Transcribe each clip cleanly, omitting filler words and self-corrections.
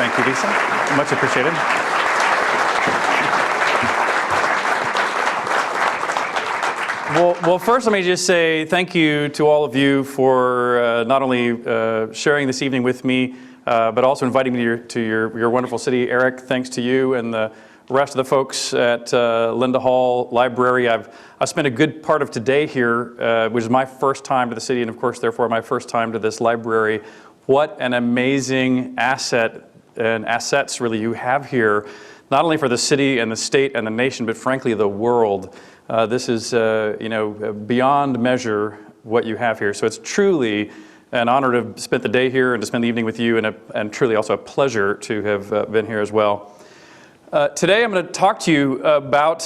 Thank you, Lisa. Much appreciated. Well, first let me just say thank you to all of you for not only sharing this evening with me, but also inviting me to your wonderful city. Eric, thanks to you and the rest of the folks at Linda Hall Library. I spent a good part of today here, which is my first time to the city, and of course, therefore, my first time to this library. What an amazing asset and assets really you have here, not only for the city and the state and the nation, but frankly, the world. This is, beyond measure what you have here. So it's truly an honor to have spent the day here and to spend the evening with you, and truly also a pleasure to have been here as well. Today I'm going to talk to you about,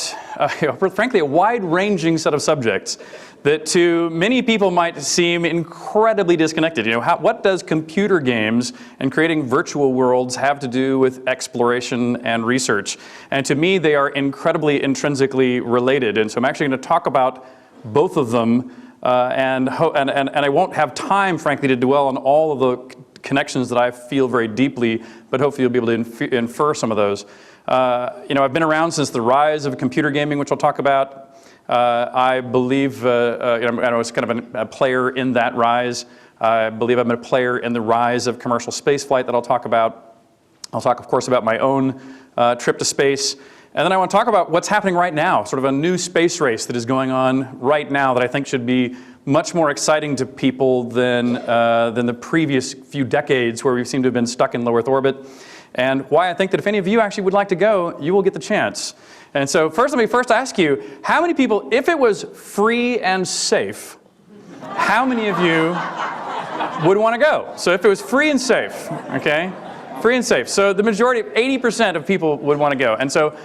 frankly, a wide-ranging set of subjects that to many people might seem incredibly disconnected. What does computer games and creating virtual worlds have to do with exploration and research? And to me, they are incredibly intrinsically related. And so I'm actually going to talk about both of them, and I won't have time, frankly, to dwell on all of the connections that I feel very deeply, but hopefully you'll be able to infer some of those. I've been around since the rise of computer gaming, which I'll talk about. I believe I was kind of a player in that rise. I believe I'm a player in the rise of commercial spaceflight that I'll talk about. I'll talk, of course, about my own trip to space. And then I want to talk about what's happening right now, sort of a new space race that is going on right now that I think should be much more exciting to people than the previous few decades where we seem to have been stuck in low Earth orbit. And why I think that if any of you actually would like to go, you will get the chance. And so let me first ask you, how many people, if it was free and safe, how many of you would want to go? So if it was free and safe, okay? Free and safe. So the majority, 80% of people would want to go. And so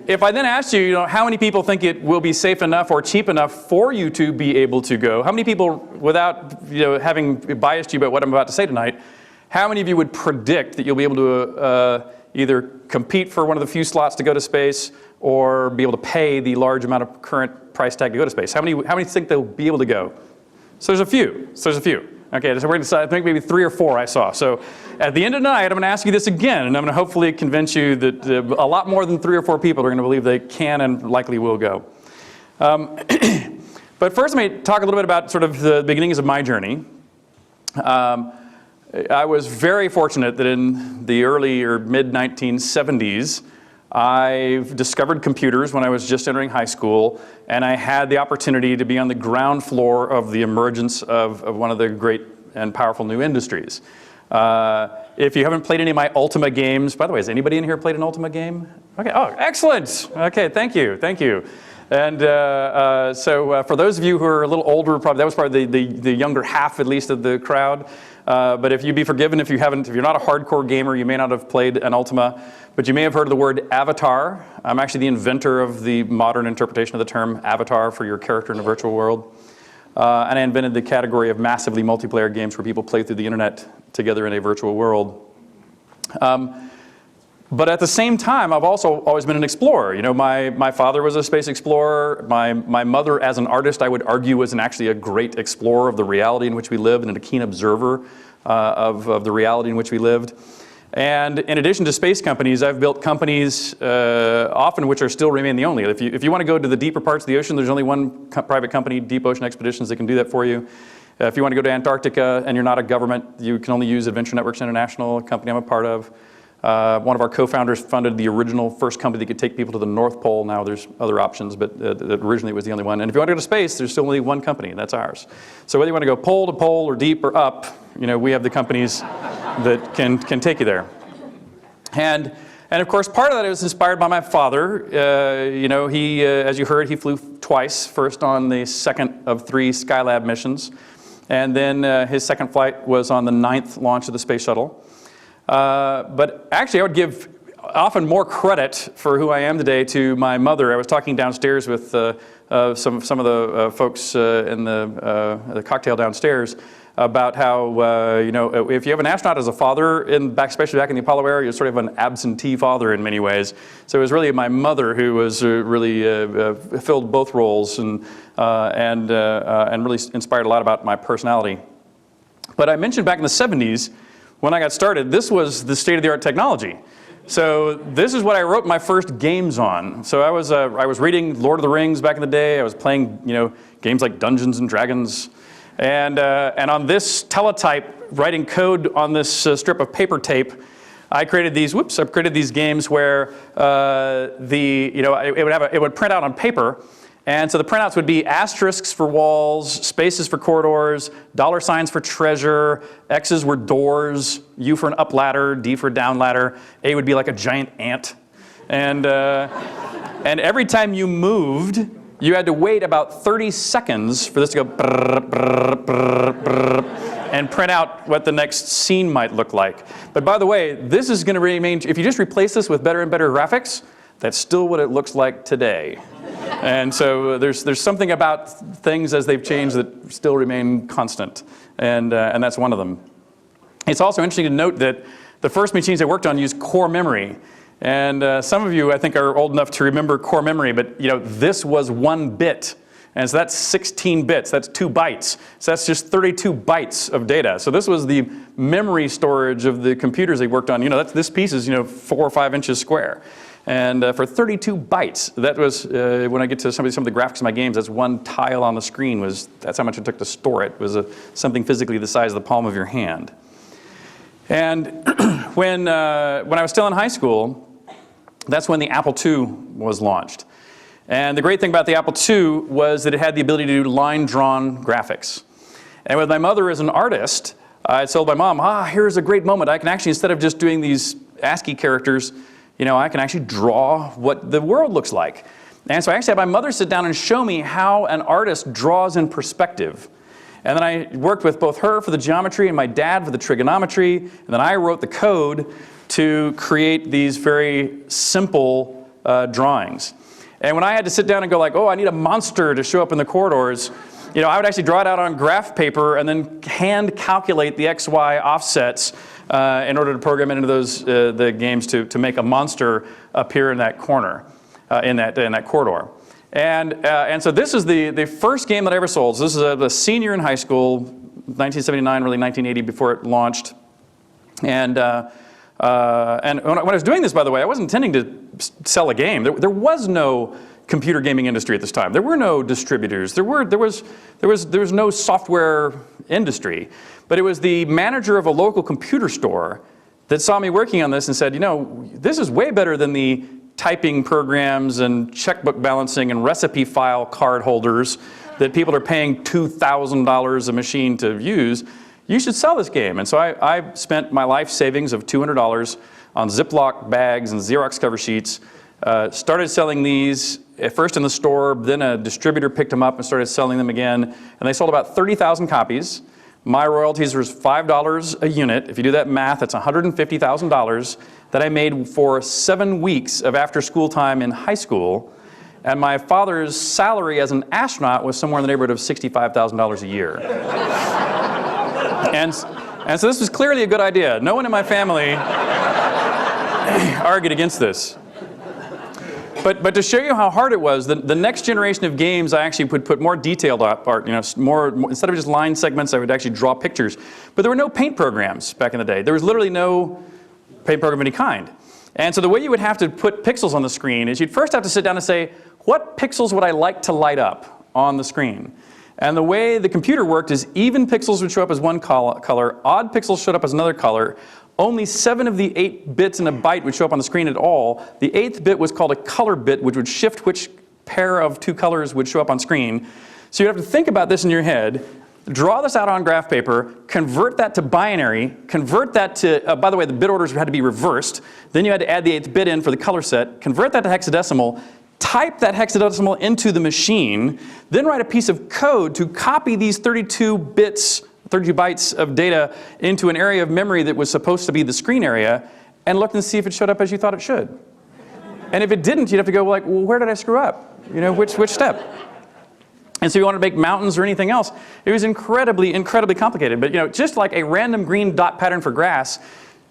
if I then asked you, how many people think it will be safe enough or cheap enough for you to be able to go? How many people, without having biased you about what I'm about to say tonight, how many of you would predict that you'll be able to either compete for one of the few slots to go to space or be able to pay the large amount of current price tag to go to space? How many think they'll be able to go? So there's a few. Okay, so we're going to decide, I think maybe 3 or 4 I saw. So at the end of the night, I'm going to ask you this again, and I'm going to hopefully convince you that a lot more than 3 or 4 people are going to believe they can and likely will go. But first, let me talk a little bit about sort of the beginnings of my journey. I was very fortunate that in the early or mid-1970s, I discovered computers when I was just entering high school, and I had the opportunity to be on the ground floor of the emergence of one of the great and powerful new industries. If you haven't played any of my Ultima games, by the way, has anybody in here played an Ultima game? Okay, oh, excellent. Okay, thank you. And so for those of you who are a little older, that was probably the younger half, at least, of the crowd. But if you'd be forgiven if you're not a hardcore gamer, you may not have played an Ultima, but you may have heard of the word avatar. I'm actually the inventor of the modern interpretation of the term avatar for your character in a virtual world. And I invented the category of massively multiplayer games where people play through the internet together in a virtual world. But at the same time, I've also always been an explorer. My father was a space explorer. My mother, as an artist, I would argue, was actually a great explorer of the reality in which we live and a keen observer of the reality in which we lived. And in addition to space companies, I've built companies, often which are still remain the only. If you want to go to the deeper parts of the ocean, there's only one private company, Deep Ocean Expeditions, that can do that for you. If you want to go to Antarctica and you're not a government, you can only use Adventure Networks International, a company I'm a part of. One of our co-founders funded the original first company that could take people to the North Pole. Now there's other options, but originally it was the only one. And if you want to go to space, there's still only one company, and that's ours. So whether you want to go pole to pole or deep or up, we have the companies that can take you there. And of course, part of that was inspired by my father. He, as you heard, he flew twice. First on the second of 3 Skylab missions, and then his second flight was on the 9th launch of the space shuttle. But actually, I would give often more credit for who I am today to my mother. I was talking downstairs with some of the folks in the cocktail downstairs about how if you have an astronaut as a father, especially back in the Apollo era, you're sort of an absentee father in many ways. So it was really my mother who was really filled both roles and really inspired a lot about my personality. But I mentioned back in the 70s, when I got started, this was the state-of-the-art technology. So this is what I wrote my first games on. So I was reading Lord of the Rings back in the day. I was playing, games like Dungeons and Dragons, and on this teletype, writing code on this strip of paper tape, I created these. I created these games where it would print out on paper. And so the printouts would be asterisks for walls, spaces for corridors, dollar signs for treasure, X's were doors, U for an up ladder, D for a down ladder, A would be like a giant ant. And every time you moved, you had to wait about 30 seconds for this to go brrr, brrr, brrr, brrr, and print out what the next scene might look like. But by the way, this is going to remain, if you just replace this with better and better graphics, that's still what it looks like today. And so there's something about things as they've changed that still remain constant, and that's one of them. It's also interesting to note that the first machines I worked on used core memory, and some of you I think are old enough to remember core memory, but this was 1 bit, and so that's 16 bits, that's 2 bytes, so that's just 32 bytes of data. So this was the memory storage of the computers they worked on. This piece is 4 or 5 inches square. And for 32 bytes, that was, when I get to some of the graphics of my games, that's 1 tile on the screen, that's how much it took to store it. It was something physically the size of the palm of your hand. And when I was still in high school, that's when the Apple II was launched. And the great thing about the Apple II was that it had the ability to do line-drawn graphics. And with my mother as an artist, I told my mom, here's a great moment. I can actually, instead of just doing these ASCII characters, I can actually draw what the world looks like. And so I actually had my mother sit down and show me how an artist draws in perspective. And then I worked with both her for the geometry and my dad for the trigonometry. And then I wrote the code to create these very simple drawings. And when I had to sit down and go like, I need a monster to show up in the corridors, I would actually draw it out on graph paper and then hand calculate the XY offsets in order to program it into the games to make a monster appear in that corner, in that corridor. And so this is the first game that I ever sold. So this is a senior in high school, 1979, really 1980, before it launched. And when I was doing this, by the way, I wasn't intending to sell a game. There was no computer gaming industry at this time. There were no distributors. There was no software industry. But it was the manager of a local computer store that saw me working on this and said, this is way better than the typing programs and checkbook balancing and recipe file card holders that people are paying $2,000 a machine to use. You should sell this game. And so I spent my life savings of $200 on Ziploc bags and Xerox cover sheets, started selling these at first in the store, then a distributor picked them up and started selling them again, and they sold about 30,000 copies. My royalties was $5 a unit. If you do that math, that's $150,000 that I made for 7 weeks of after-school time in high school. And my father's salary as an astronaut was somewhere in the neighborhood of $65,000 a year. And so this was clearly a good idea. No one in my family argued against this. But to show you how hard it was, the next generation of games I actually would put more detailed art, more instead of just line segments, I would actually draw pictures. But there were no paint programs back in the day. There was literally no paint program of any kind. And so the way you would have to put pixels on the screen is you'd first have to sit down and say, what pixels would I like to light up on the screen? And the way the computer worked is even pixels would show up as one color, odd pixels showed up as another color. Only 7 of the 8 bits in a byte would show up on the screen at all. The 8th bit was called a color bit, which would shift which pair of 2 colors would show up on screen. So you have to think about this in your head, draw this out on graph paper, convert that to binary, convert that to, by the way, the bit orders had to be reversed. Then you had to add the 8th bit in for the color set, convert that to hexadecimal, type that hexadecimal into the machine, then write a piece of code to copy these 32 bytes of data into an area of memory that was supposed to be the screen area, and look and see if it showed up as you thought it should. And if it didn't, you'd have to go like, well, where did I screw up? Which step? And so you wanted to make mountains or anything else. It was incredibly complicated. But just like a random green dot pattern for grass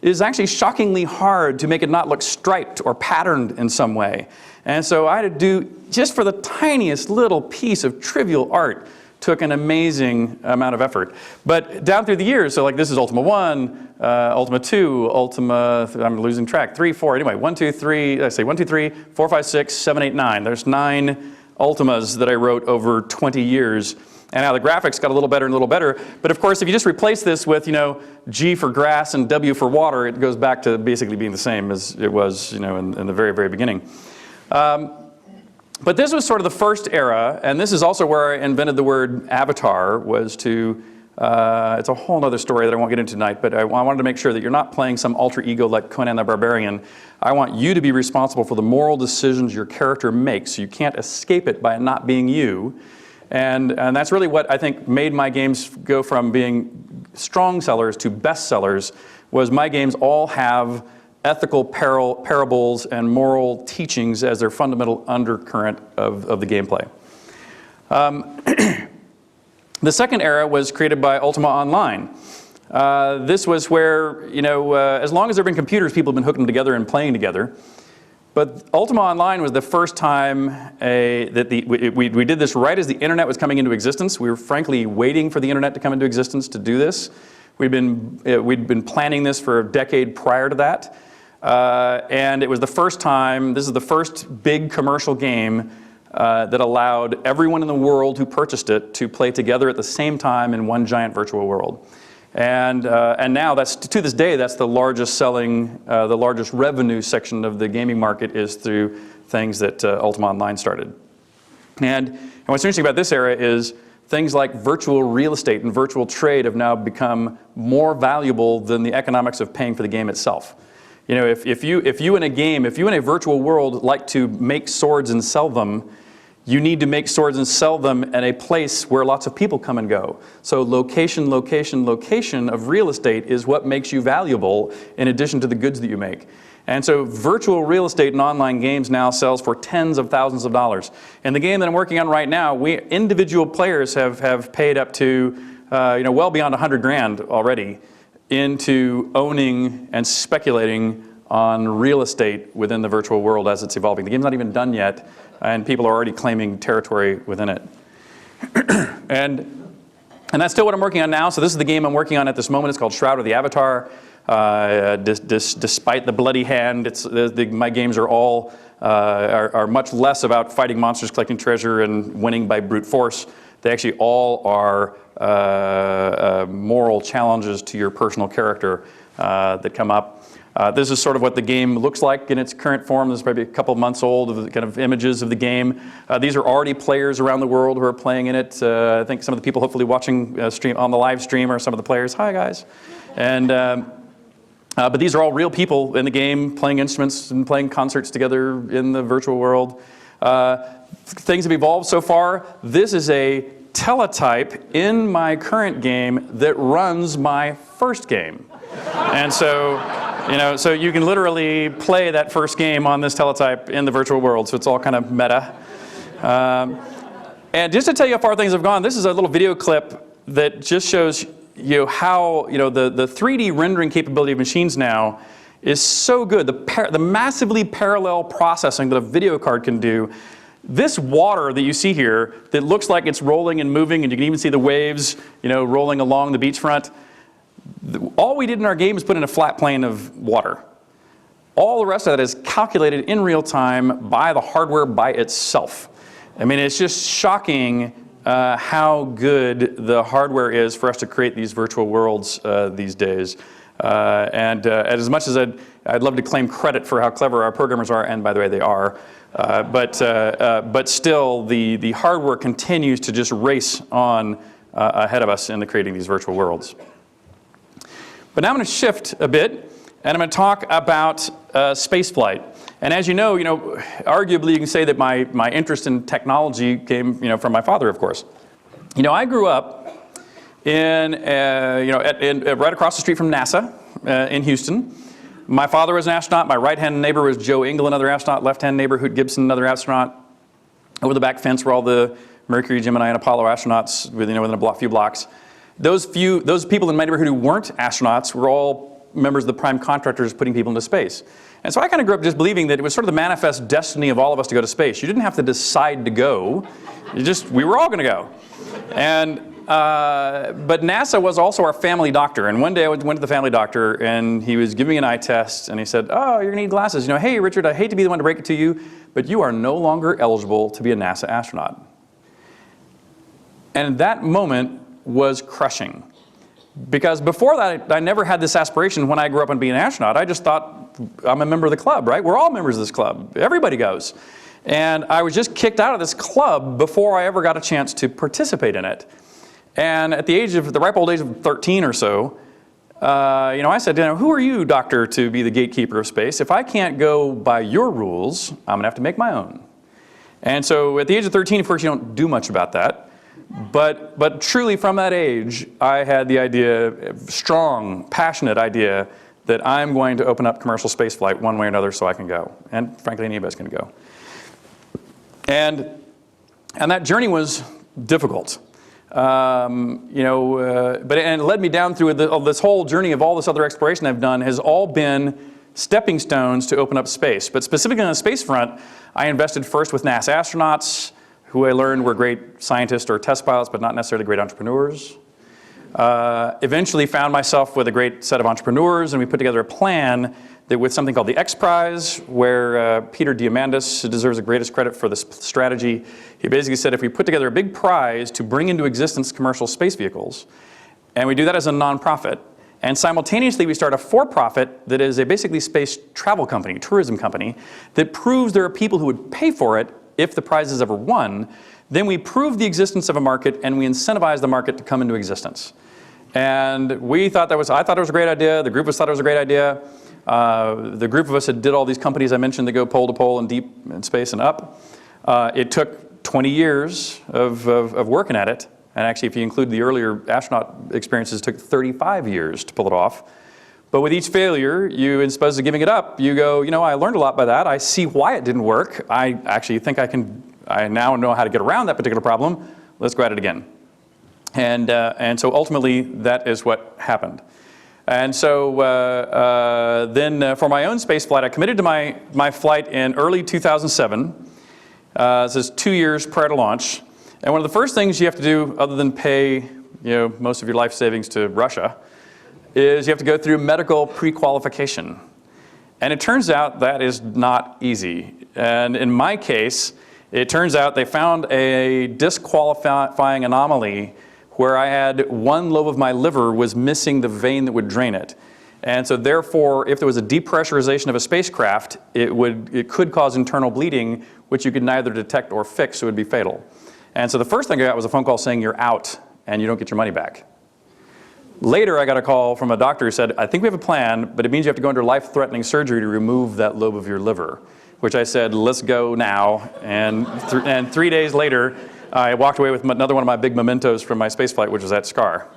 is actually shockingly hard to make it not look striped or patterned in some way. And so I had to do, just for the tiniest little piece of trivial art, took an amazing amount of effort. But down through the years, so like this is Ultima 1, Ultima 2, Ultima, I'm losing track, 3, 4, anyway, 1, 2, 3, I say 1, 2, 3, 4, 5, 6, 7, 8, 9. There's 9 Ultimas that I wrote over 20 years. And now the graphics got a little better and a little better. But of course, if you just replace this with, G for grass and W for water, it goes back to basically being the same as it was, in the very, very beginning. But this was sort of the first era, and this is also where I invented the word avatar, was to, it's a whole other story that I won't get into tonight, but I wanted to make sure that you're not playing some alter ego like Conan the Barbarian. I want you to be responsible for the moral decisions your character makes. You can't escape it by not being you. And that's really what I think made my games go from being strong sellers to best sellers, was my games all have ethical parables and moral teachings as their fundamental undercurrent of the gameplay. The second era was created by Ultima Online. This was where, as long as there have been computers, people have been hooking them together and playing together. But Ultima Online was the first time that we did this right as the internet was coming into existence. We were frankly waiting for the internet to come into existence to do this. We'd been planning this for a decade prior to that. And it was the first time, this is the first big commercial game that allowed everyone in the world who purchased it to play together at the same time in one giant virtual world. And now, to this day, that's the largest selling, the largest revenue section of the gaming market is through things that Ultima Online started. And what's interesting about this era is things like virtual real estate and virtual trade have now become more valuable than the economics of paying for the game itself. If you in a virtual world like to make swords and sell them, you need to make swords and sell them in a place where lots of people come and go. So location, location, location of real estate is what makes you valuable in addition to the goods that you make. And so virtual real estate in online games now sells for tens of thousands of dollars. In the game that I'm working on right now, individual players have paid up to well beyond 100 grand already into owning and speculating on real estate within the virtual world as it's evolving. The game's not even done yet, and people are already claiming territory within it. and that's still what I'm working on now. So this is the game I'm working on at this moment. It's called Shroud of the Avatar. Despite the bloody hand, my games are all are much less about fighting monsters, collecting treasure, and winning by brute force. They actually all are moral challenges to your personal character that come up. This is sort of what the game looks like in its current form. This is probably a couple months old of the kind of images of the game. These are already players around the world who are playing in it. I think some of the people hopefully watching stream on the live stream are some of the players. Hi guys. And but these are all real people in the game playing instruments and playing concerts together in the virtual world. Things have evolved so far. This is a teletype in my current game that runs my first game. And so, so you can literally play that first game on this teletype in the virtual world. So it's all kind of meta. And just to tell you how far things have gone, this is a little video clip that just shows how the 3D rendering capability of machines now is so good. The massively parallel processing that a video card can do. This water that you see here that looks like it's rolling and moving, and you can even see the waves, rolling along the beachfront. All we did in our game is put in a flat plane of water. All the rest of that is calculated in real time by the hardware by itself. I mean, it's just shocking how good the hardware is for us to create these virtual worlds these days. And as much as I'd love to claim credit for how clever our programmers are, and by the way, they are, but still, the hardware continues to just race on ahead of us in creating these virtual worlds. But now I'm going to shift a bit, and I'm going to talk about spaceflight. And as you know, arguably you can say that my interest in technology came, from my father, of course. I grew up in, right across the street from NASA in Houston. My father was an astronaut. My right-hand neighbor was Joe Engle, another astronaut. Left-hand neighbor, Hoot Gibson, another astronaut. Over the back fence were all the Mercury, Gemini, and Apollo astronauts within a few blocks. Those people in my neighborhood who weren't astronauts were all members of the prime contractors putting people into space. And so I kind of grew up just believing that it was sort of the manifest destiny of all of us to go to space. You didn't have to decide to go. We were all going to go. But NASA was also our family doctor. And one day I went to the family doctor, and he was giving me an eye test, and he said, oh, you're going to need glasses. Hey, Richard, I hate to be the one to break it to you, but you are no longer eligible to be a NASA astronaut. And that moment was crushing. Because before that, I never had this aspiration when I grew up on being an astronaut. I just thought, I'm a member of the club, right? We're all members of this club. Everybody goes. And I was just kicked out of this club before I ever got a chance to participate in it. And at the ripe old age of 13 or so, I said, who are you, doctor, to be the gatekeeper of space? If I can't go by your rules, I'm going to have to make my own. And so at the age of 13, of course, you don't do much about that. But truly from that age, I had the idea, strong, passionate idea, that I'm going to open up commercial spaceflight one way or another so I can go. And frankly, any of us can go. And that journey was difficult. And it led me down through this whole journey of all this other exploration I've done has all been stepping stones to open up space. But specifically on the space front, I invested first with NASA astronauts, who I learned were great scientists or test pilots, but not necessarily great entrepreneurs. Eventually found myself with a great set of entrepreneurs, and we put together a plan that with something called the X Prize, where Peter Diamandis, who deserves the greatest credit for this strategy, he basically said if we put together a big prize to bring into existence commercial space vehicles, and we do that as a nonprofit, and simultaneously we start a for-profit that is a basically space travel company, tourism company, that proves there are people who would pay for it if the prize is ever won, then we prove the existence of a market and we incentivize the market to come into existence. And I thought it was a great idea. The group of us thought it was a great idea. The group of us that did all these companies I mentioned that go pole to pole and deep in space and up. It took 20 years of working at it. And actually, if you include the earlier astronaut experiences, it took 35 years to pull it off. But with each failure, as opposed to giving it up, you go, I learned a lot by that. I see why it didn't work. I actually think I now know how to get around that particular problem. Let's go at it again. And so ultimately, that is what happened. And so then for my own space flight, I committed to my flight in early 2007. This is 2 years prior to launch. And one of the first things you have to do, other than pay most of your life savings to Russia, is you have to go through medical pre-qualification. And it turns out that is not easy. And in my case, it turns out they found a disqualifying anomaly where I had one lobe of my liver was missing the vein that would drain it. And so therefore, if there was a depressurization of a spacecraft, it could cause internal bleeding, which you could neither detect or fix, so it would be fatal. And so the first thing I got was a phone call saying you're out and you don't get your money back. Later, I got a call from a doctor who said, I think we have a plan, but it means you have to go under life-threatening surgery to remove that lobe of your liver, which I said, let's go now. And 3 days later, I walked away with another one of my big mementos from my spaceflight, which was that scar.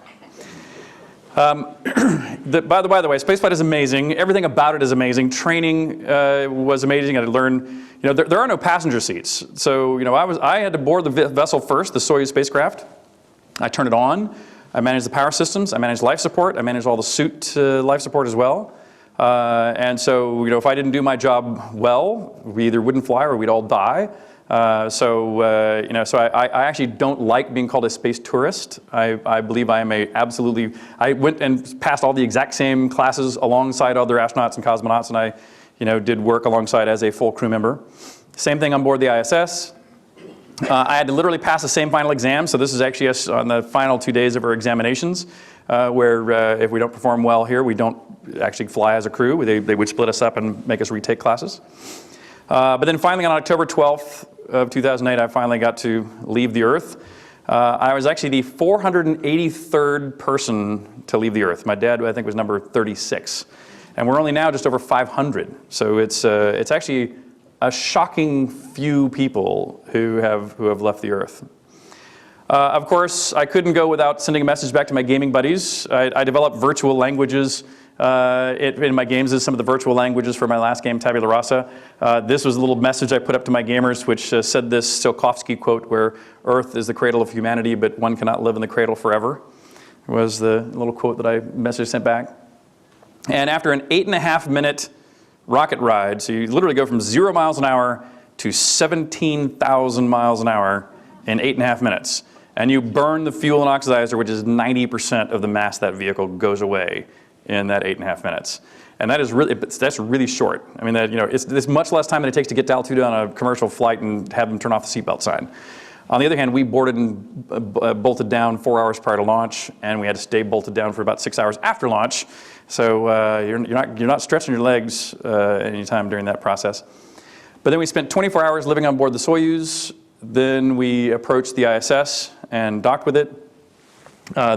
By the way, spaceflight is amazing. Everything about it is amazing. Training was amazing. I had to learn, there are no passenger seats. So, I had to board the vessel first, the Soyuz spacecraft. I turned it on. I managed the power systems. I managed life support. I managed all the suit life support as well. And so, if I didn't do my job well, we either wouldn't fly or we'd all die. So I actually don't like being called a space tourist. I believe I am I went and passed all the exact same classes alongside other astronauts and cosmonauts, and I, did work alongside as a full crew member. Same thing on board the ISS. I had to literally pass the same final exam, so this is actually us on the final 2 days of our examinations, where if we don't perform well here, we don't actually fly as a crew. They would split us up and make us retake classes. But then finally on October 12th of 2008, I finally got to leave the Earth. I was actually the 483rd person to leave the Earth. My dad, I think, was number 36. And we're only now just over 500. So it's actually a shocking few people who have left the Earth. Of course, I couldn't go without sending a message back to my gaming buddies. I developed virtual languages in my games as some of the virtual languages for my last game, Tabula Rasa. This was a little message I put up to my gamers, which said this Tsiolkovsky quote, where Earth is the cradle of humanity, but one cannot live in the cradle forever. It was the little quote that I sent back. And after an 8.5-minute rocket ride, so you literally go from 0 miles an hour to 17,000 miles an hour in 8.5 minutes. And you burn the fuel and oxidizer, which is 90% of the mass of that vehicle goes away in that 8.5 minutes. And that's really short. I mean, it's much less time than it takes to get to altitude on a commercial flight and have them turn off the seatbelt sign. On the other hand, we boarded and bolted down 4 hours prior to launch, and we had to stay bolted down for about 6 hours after launch. So you're not stretching your legs any time during that process. But then we spent 24 hours living on board the Soyuz. Then we approached the ISS and docked with it.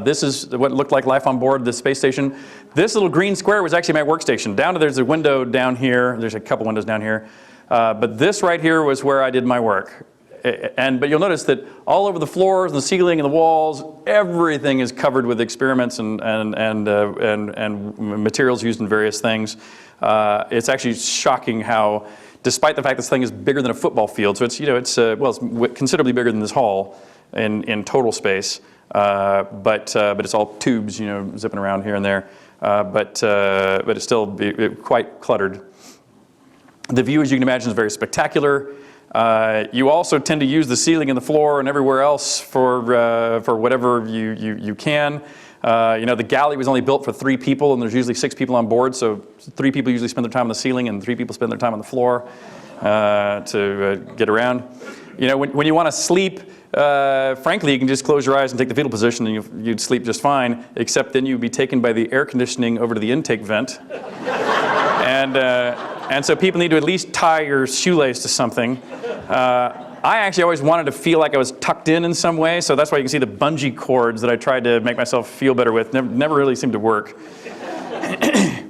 This is what looked like life on board the space station. This little green square was actually my workstation. There's a window down here. There's a couple windows down here. But this right here was where I did my work. But you'll notice that all over the floors and the ceiling and the walls, everything is covered with experiments and materials used in various things. It's actually shocking how, despite the fact this thing is bigger than a football field, so it's considerably bigger than this hall in total space. But it's all tubes, zipping around here and there. But it's still quite cluttered. The view, as you can imagine, is very spectacular. You also tend to use the ceiling and the floor and everywhere else for whatever you can. The galley was only built for 3 people, and there's usually 6 people on board, so 3 people usually spend their time on the ceiling, and 3 people spend their time on the floor to get around. When you want to sleep, frankly, you can just close your eyes and take the fetal position, and you'd sleep just fine, except then you'd be taken by the air conditioning over to the intake vent. And so people need to at least tie your shoelace to something. I actually always wanted to feel like I was tucked in some way, so that's why you can see the bungee cords that I tried to make myself feel better with. Never really seemed to work.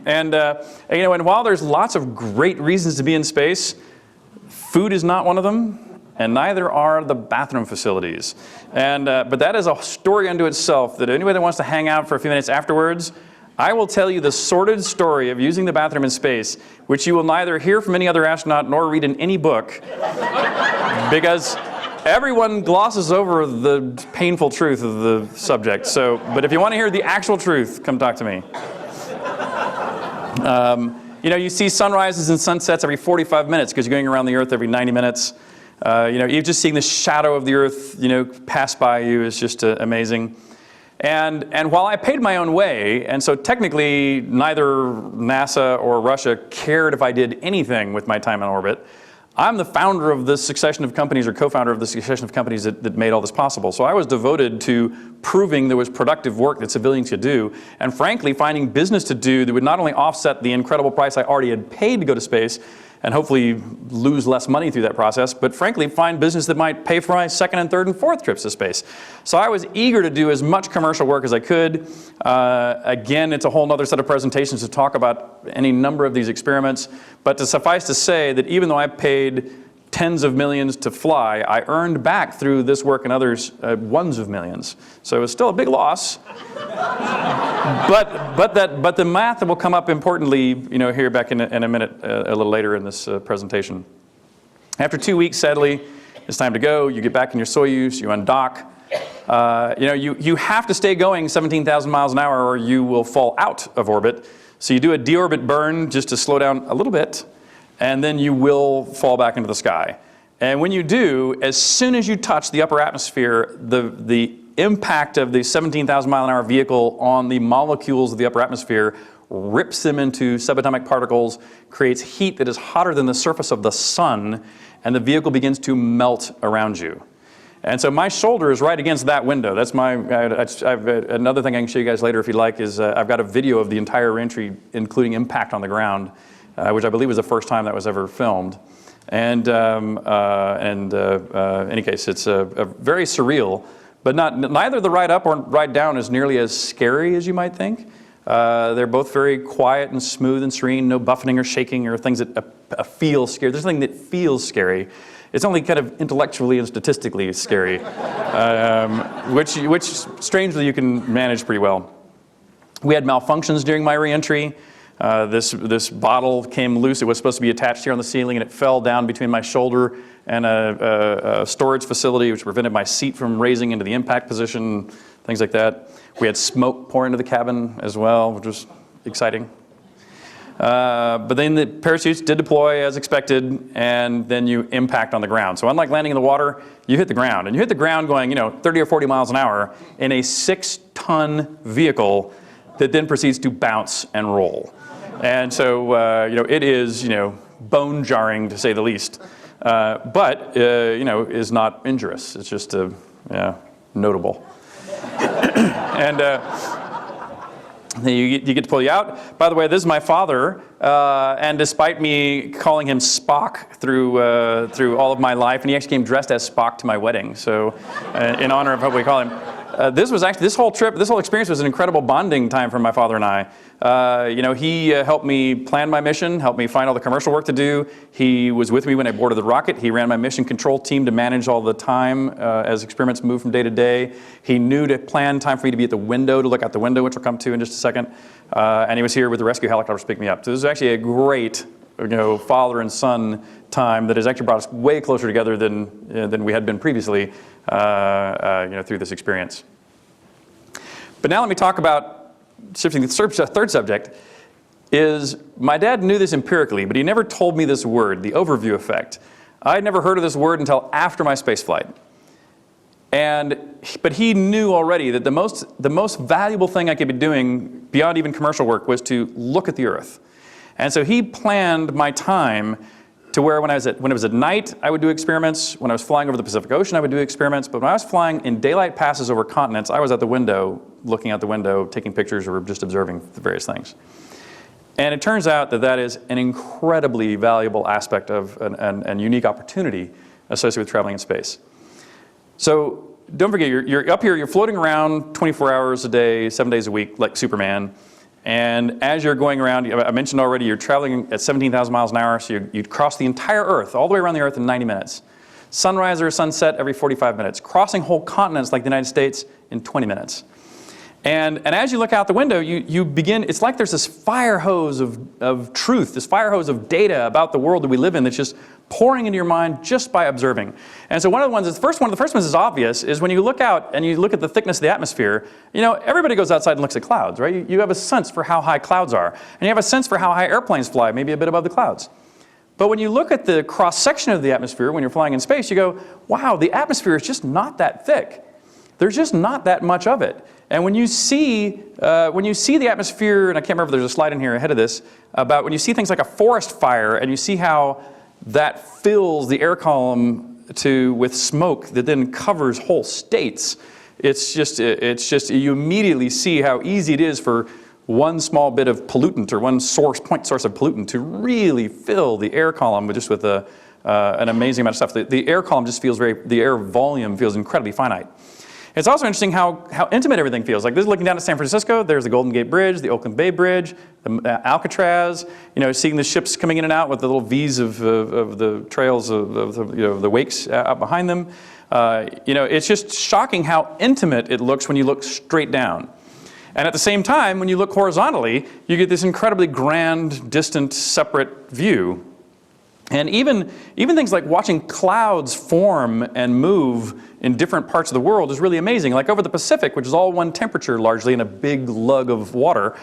And while there's lots of great reasons to be in space, food is not one of them, and neither are the bathroom facilities. But that is a story unto itself, that anybody that wants to hang out for a few minutes afterwards, I will tell you the sordid story of using the bathroom in space, which you will neither hear from any other astronaut nor read in any book, because everyone glosses over the painful truth of the subject. But if you want to hear the actual truth, come talk to me. You see sunrises and sunsets every 45 minutes because you're going around the Earth every 90 minutes. You're just seeing the shadow of the Earth, pass by you is just amazing. And while I paid my own way, and so technically neither NASA or Russia cared if I did anything with my time in orbit, I'm the founder of this succession of companies, or co-founder of the succession of companies that made all this possible. So I was devoted to proving there was productive work that civilians could do, and frankly finding business to do that would not only offset the incredible price I already had paid to go to space, and hopefully lose less money through that process, but frankly find business that might pay for my second and third and fourth trips to space. So I was eager to do as much commercial work as I could. Again, it's a whole other set of presentations to talk about any number of these experiments, but to suffice to say that even though I paid tens of millions to fly, I earned back through this work and others ones of millions. So it was still a big loss. But the math will come up importantly, here back in a minute, a little later in this presentation. After 2 weeks, sadly, it's time to go. You get back in your Soyuz, you undock. You have to stay going 17,000 miles an hour or you will fall out of orbit. So you do a deorbit burn just to slow down a little bit, and then you will fall back into the sky. And when you do, as soon as you touch the upper atmosphere, the impact of the 17,000 mile an hour vehicle on the molecules of the upper atmosphere rips them into subatomic particles, creates heat that is hotter than the surface of the sun, and the vehicle begins to melt around you. And so my shoulder is right against that window. That's another thing I can show you guys later if you'd like is I've got a video of the entire reentry, including impact on the ground, which I believe was the first time that was ever filmed. And in any case, it's very surreal. But neither the ride up or ride down is nearly as scary as you might think. They're both very quiet and smooth and serene, no buffeting or shaking or things that feel scary. There's nothing that feels scary. It's only kind of intellectually and statistically scary, which strangely you can manage pretty well. We had malfunctions during my reentry. This bottle came loose. It was supposed to be attached here on the ceiling, and it fell down between my shoulder and a storage facility, which prevented my seat from raising into the impact position, things like that. We had smoke pour into the cabin as well, which was exciting. But then the parachutes did deploy as expected, and then you impact on the ground. So unlike landing in the water, you hit the ground. And you hit the ground going 30 or 40 miles an hour in a 6-ton vehicle that then proceeds to bounce and roll. And so it is bone jarring to say the least, but is not injurious. It's just notable. And you get to pull you out. By the way, this is my father, and despite me calling him Spock through all of my life, and he actually came dressed as Spock to my wedding. So, in honor of what we call him. This whole experience was an incredible bonding time for my father and I. He helped me plan my mission, helped me find all the commercial work to do. He was with me when I boarded the rocket. He ran my mission control team to manage all the time as experiments moved from day to day. He knew to plan time for me to be at the window, to look out the window, which we'll come to in just a second. And he was here with the rescue helicopter to pick me up. So this is actually a great father and son time that has actually brought us way closer together than we had been previously through this experience. But now let me talk about shifting the third subject. Is my dad knew this empirically, but he never told me this word, the overview effect. I'd never heard of this word until after my space flight. But he knew already that the most valuable thing I could be doing beyond even commercial work was to look at the Earth. And so he planned my time to where when it was at night, I would do experiments. When I was flying over the Pacific Ocean, I would do experiments. But when I was flying in daylight passes over continents, I was at the window, looking out the window, taking pictures or just observing the various things. And it turns out that is an incredibly valuable aspect of an unique opportunity associated with traveling in space. So don't forget, you're up here, you're floating around 24 hours a day, 7 days a week, like Superman. And as you're going around, I mentioned already, you're traveling at 17,000 miles an hour, so you'd cross the entire Earth, all the way around the Earth in 90 minutes. Sunrise or sunset every 45 minutes. Crossing whole continents like the United States in 20 minutes. And as you look out the window, you begin, it's like there's this fire hose of truth, this fire hose of data about the world that we live in that's just pouring into your mind just by observing. And so one of the first ones is obvious, is when you look out and you look at the thickness of the atmosphere, everybody goes outside and looks at clouds, right? You have a sense for how high clouds are. And you have a sense for how high airplanes fly, maybe a bit above the clouds. But when you look at the cross-section of the atmosphere when you're flying in space, you go, wow, the atmosphere is just not that thick. There's just not that much of it. And when you see the atmosphere, and I can't remember, there's a slide in here ahead of this, about when you see things like a forest fire and you see how that fills the air column with smoke that then covers whole states, it's just you immediately see how easy it is for one small bit of pollutant or one point source of pollutant to really fill the air column with an amazing amount of stuff. The air column just feels the air volume feels incredibly finite. It's also interesting how intimate everything feels. Like this, looking down at San Francisco, there's the Golden Gate Bridge, the Oakland Bay Bridge, the Alcatraz. Seeing the ships coming in and out with the little V's of the trails of the wakes out behind them. It's just shocking how intimate it looks when you look straight down. And at the same time, when you look horizontally, you get this incredibly grand, distant, separate view. And even things like watching clouds form and move in different parts of the world is really amazing. Like over the Pacific, which is all one temperature largely in a big lug of water,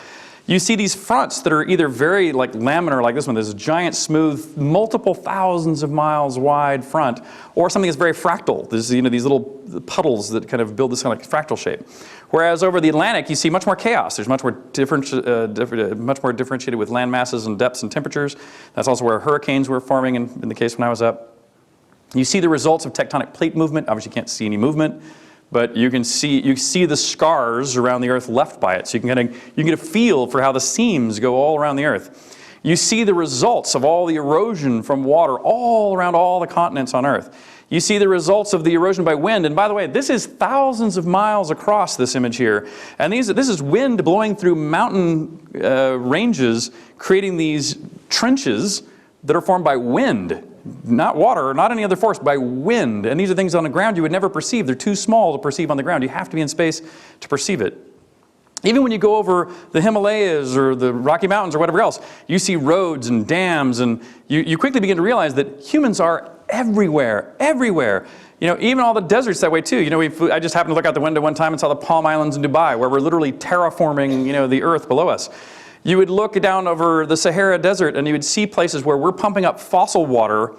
you see these fronts that are either very like laminar, like this one, this giant, smooth, multiple thousands of miles wide front, or something that's very fractal. There's these little puddles that kind of build this kind of fractal shape. Whereas over the Atlantic, you see much more chaos. There's much more differentiated with land masses and depths and temperatures. That's also where hurricanes were forming in the case when I was up. You see the results of tectonic plate movement. Obviously, you can't see any movement, but you see the scars around the Earth left by it. So you can get a feel for how the seams go all around the Earth. You see the results of all the erosion from water all around all the continents on Earth. You see the results of the erosion by wind. And by the way, this is thousands of miles across, this image here. And this is wind blowing through mountain ranges, creating these trenches that are formed by wind. Not water, not any other force, by wind. And these are things on the ground you would never perceive. They're too small to perceive on the ground. You have to be in space to perceive it. Even when you go over the Himalayas or the Rocky Mountains or whatever else, you see roads and dams, and you quickly begin to realize that humans are everywhere. Even all the deserts that way too. I just happened to look out the window one time and saw the Palm Islands in Dubai, where we're literally terraforming, the Earth below us. You would look down over the Sahara Desert and you would see places where we're pumping up fossil water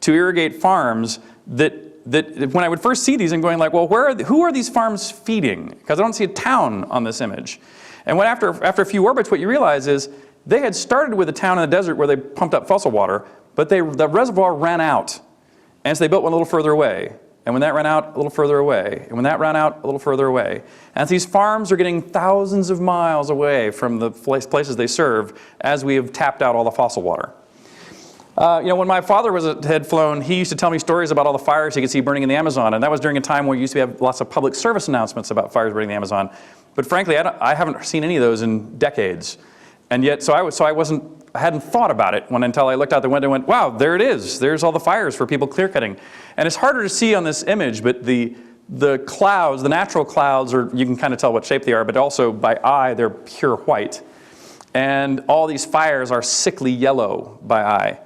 to irrigate farms that when I would first see these and going like, well, who are these farms feeding? Because I don't see a town on this image. And when after a few orbits, what you realize is they had started with a town in the desert where they pumped up fossil water, but the reservoir ran out. And so they built one a little further away. And when that ran out, a little further away. And when that ran out, a little further away. And these farms are getting thousands of miles away from the places they serve as we have tapped out all the fossil water. When my father had flown, he used to tell me stories about all the fires he could see burning in the Amazon. And that was during a time where you used to have lots of public service announcements about fires burning in the Amazon. But frankly, I haven't seen any of those in decades. And yet, I hadn't thought about it until I looked out the window and went, wow, there it is. There's all the fires for people clear cutting. And it's harder to see on this image, but the clouds, the natural clouds, you can kind of tell what shape they are, but also by eye, they're pure white. And all these fires are sickly yellow by eye.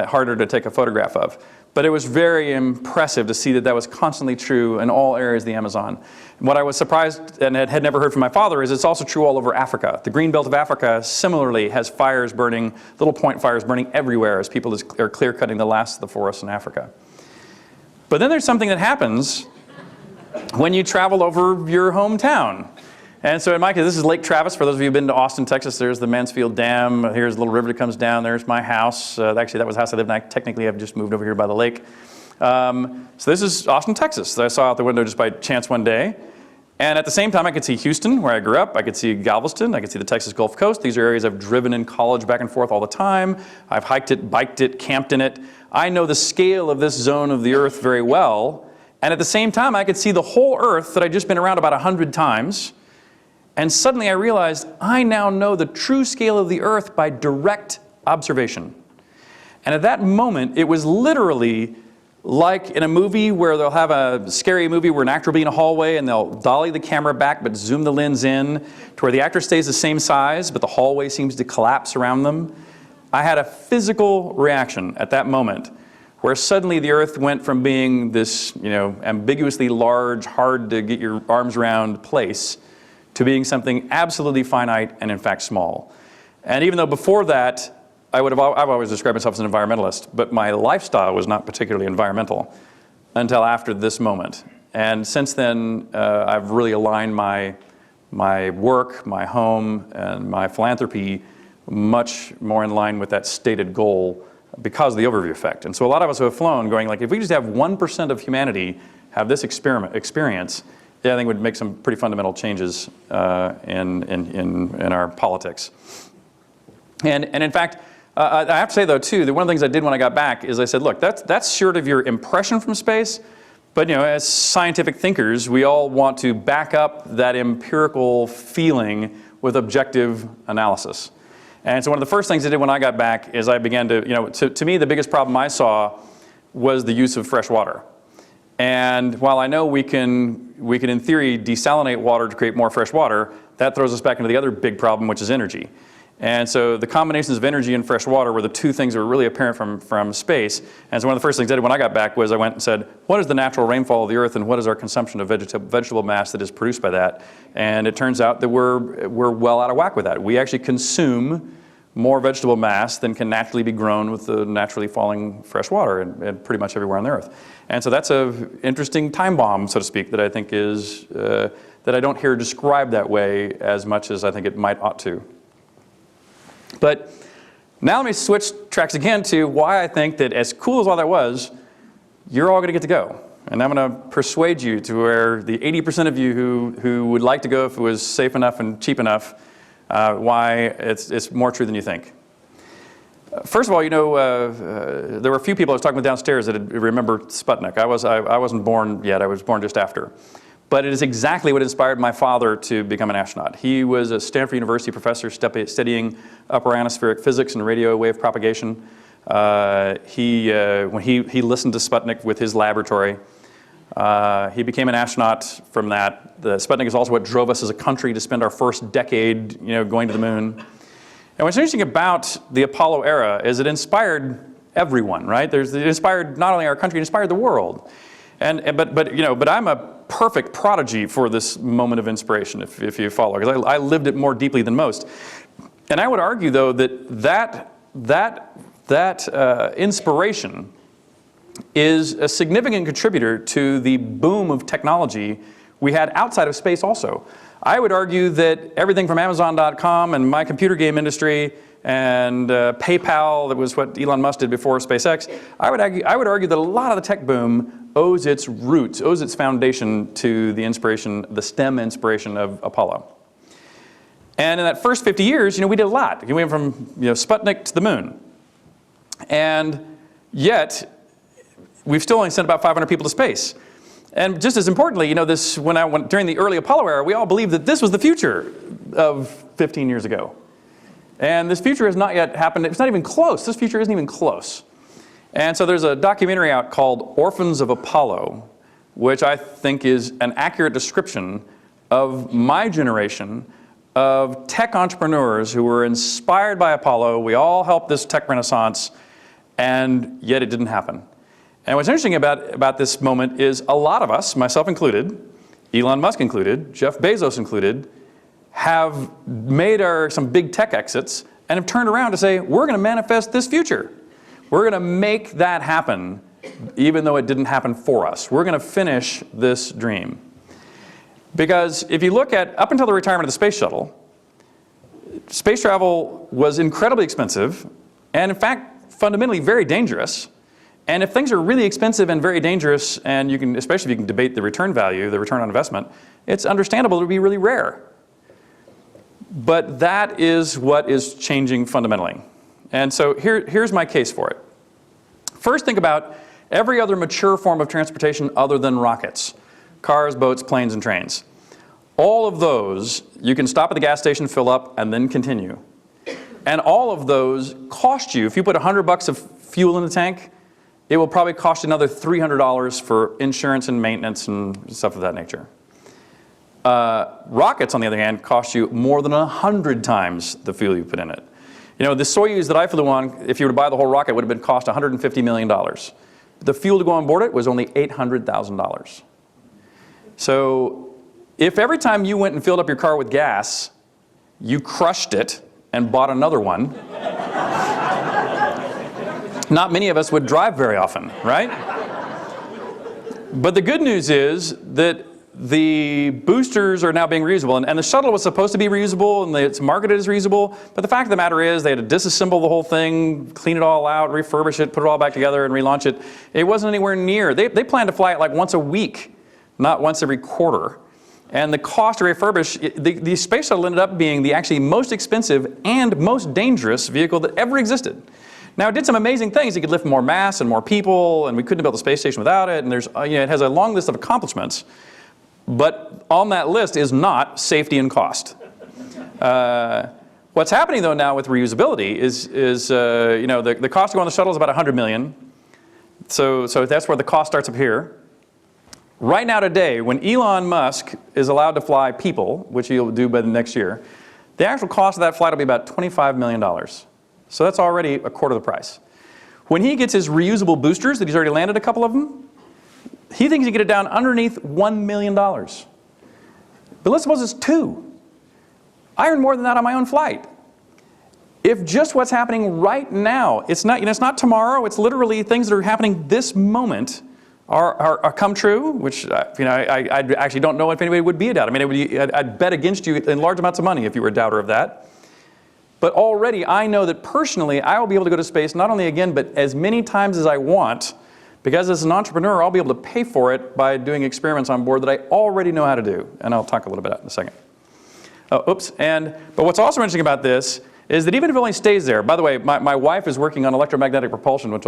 Harder to take a photograph of. But it was very impressive to see that was constantly true in all areas of the Amazon. What I was surprised and had never heard from my father is it's also true all over Africa. The green belt of Africa similarly has fires burning, little point fires burning everywhere as people are clear cutting the last of the forests in Africa. But then there's something that happens when you travel over your hometown. And so in my case, this is Lake Travis. For those of you who've been to Austin, Texas, there's the Mansfield Dam. Here's the little river that comes down. There's my house. Actually, that was the house I lived in. I technically have just moved over here by the lake. So this is Austin, Texas, that I saw out the window just by chance one day. And at the same time, I could see Houston, where I grew up. I could see Galveston. I could see the Texas Gulf Coast. These are areas I've driven in college back and forth all the time. I've hiked it, biked it, camped in it. I know the scale of this zone of the Earth very well. And at the same time, I could see the whole Earth that I'd just been around about 100 times. And suddenly I realized I now know the true scale of the Earth by direct observation. And at that moment, it was literally like in a movie where they'll have a scary movie where an actor will be in a hallway and they'll dolly the camera back but zoom the lens in to where the actor stays the same size but the hallway seems to collapse around them. I had a physical reaction at that moment where suddenly the Earth went from being this, ambiguously large, hard to get your arms around place to being something absolutely finite and in fact small. And even though before that, I've always described myself as an environmentalist, but my lifestyle was not particularly environmental until after this moment. And since then, I've really aligned my work, my home, and my philanthropy much more in line with that stated goal because of the overview effect. And so a lot of us who have flown going like, if we just have 1% of humanity have this experience, I think would make some pretty fundamental changes in our politics. And in fact, I have to say though too, that one of the things I did when I got back is I said, look, that's sort of your impression from space, but as scientific thinkers, we all want to back up that empirical feeling with objective analysis. And so one of the first things I did when I got back is I began to me the biggest problem I saw was the use of fresh water. And while I know we can in theory desalinate water to create more fresh water, that throws us back into the other big problem, which is energy. And so the combinations of energy and fresh water were the two things that were really apparent from space. And so one of the first things I did when I got back was I went and said, what is the natural rainfall of the Earth and what is our consumption of vegetable mass that is produced by that? And it turns out that we're well out of whack with that. We actually consume more vegetable mass than can naturally be grown with the naturally falling fresh water and pretty much everywhere on the Earth. And so that's an interesting time bomb, so to speak, that I think is, that I don't hear described that way as much as I think it ought to. But now let me switch tracks again to why I think that as cool as all that was, you're all going to get to go. And I'm going to persuade you to where the 80% of you who would like to go if it was safe enough and cheap enough, why it's more true than you think. First of all, there were a few people I was talking with downstairs that remember Sputnik. I wasn't born yet. I was born just after. But it is exactly what inspired my father to become an astronaut. He was a Stanford University professor studying upper ionospheric physics and radio wave propagation. When he listened to Sputnik with his laboratory, he became an astronaut from that. The Sputnik is also what drove us as a country to spend our first decade, going to the moon. And what's interesting about the Apollo era is it inspired everyone, right? It inspired not only our country, it inspired the world. But I'm a perfect prodigy for this moment of inspiration, if you follow, because I lived it more deeply than most. And I would argue, though, that inspiration is a significant contributor to the boom of technology we had outside of space also. I would argue that everything from Amazon.com and my computer game industry and PayPal, that was what Elon Musk did before SpaceX, I would argue that a lot of the tech boom owes its roots, owes its foundation to the inspiration, the STEM inspiration of Apollo. And in that first 50 years, we did a lot. We went from Sputnik to the moon. And yet, we've still only sent about 500 people to space. And just as importantly, during the early Apollo era, we all believed that this was the future of 15 years ago. And this future has not yet happened. It's not even close. This future isn't even close. And so there's a documentary out called Orphans of Apollo, which I think is an accurate description of my generation of tech entrepreneurs who were inspired by Apollo. We all helped this tech renaissance, and yet it didn't happen. And what's interesting about this moment is a lot of us, myself included, Elon Musk included, Jeff Bezos included, have made some big tech exits and have turned around to say, we're going to manifest this future. We're going to make that happen, even though it didn't happen for us. We're going to finish this dream. Because if you look at, up until the retirement of the space shuttle, space travel was incredibly expensive and, in fact, fundamentally very dangerous. And if things are really expensive and very dangerous, and especially if you can debate the return value, the return on investment, it's understandable to be really rare. But that is what is changing fundamentally. And so here's my case for it. First, think about every other mature form of transportation other than rockets. Cars, boats, planes, and trains. All of those, you can stop at the gas station, fill up, and then continue. And all of those cost you, if you put $100 of fuel in the tank, it will probably cost you another $300 for insurance and maintenance and stuff of that nature. Rockets, on the other hand, cost you more than 100 times the fuel you put in it. The Soyuz that I flew on, if you were to buy the whole rocket, would have been cost $150 million. The fuel to go on board it was only $800,000. So if every time you went and filled up your car with gas, you crushed it and bought another one, not many of us would drive very often, right? But the good news is that the boosters are now being reusable, and the shuttle was supposed to be reusable, and it's marketed as reusable, but the fact of the matter is they had to disassemble the whole thing, clean it all out, refurbish it, put it all back together, and relaunch it. It wasn't anywhere near. They planned to fly it like once a week, not once every quarter. And the cost to refurbish, the space shuttle ended up being the actually most expensive and most dangerous vehicle that ever existed. Now, it did some amazing things. It could lift more mass and more people, and we couldn't have built a space station without it, and it has a long list of accomplishments. But on that list is not safety and cost. What's happening, though, now with reusability is the cost to go on the shuttle is about $100 million. So that's where the cost starts up here. Right now today, when Elon Musk is allowed to fly people, which he'll do by the next year, the actual cost of that flight will be about $25 million. So that's already a quarter of the price. When he gets his reusable boosters, that he's already landed a couple of them, he thinks he can get it down underneath $1 million. But let's suppose it's 2. I earn more than that on my own flight. If just what's happening right now, it's not tomorrow, it's literally things that are happening this moment are come true, which I actually don't know if anybody would be a doubt. I mean, I'd bet against you in large amounts of money if you were a doubter of that. But already I know that personally I will be able to go to space not only again, but as many times as I want, because as an entrepreneur I'll be able to pay for it by doing experiments on board that I already know how to do. And I'll talk a little bit about it in a second. But what's also interesting about this is that even if it only stays there, by the way, my wife is working on electromagnetic propulsion, which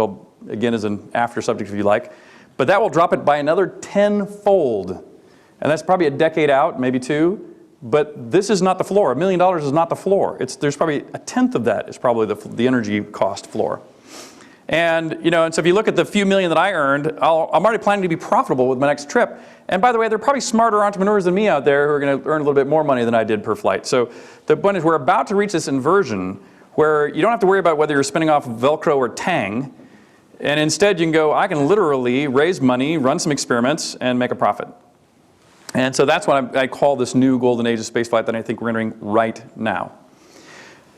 again is an after subject if you like, but that will drop it by another 10-fold. And that's probably a decade out, maybe 2. But this is not the floor. $1 million is not the floor. There's probably a tenth of that is probably the energy cost floor. And so if you look at the few million that I earned, I'm already planning to be profitable with my next trip. And by the way, there are probably smarter entrepreneurs than me out there who are going to earn a little bit more money than I did per flight. So the point is we're about to reach this inversion where you don't have to worry about whether you're spinning off Velcro or Tang. And instead you can go, I can literally raise money, run some experiments, and make a profit. And so that's what I call this new golden age of spaceflight that I think we're entering right now.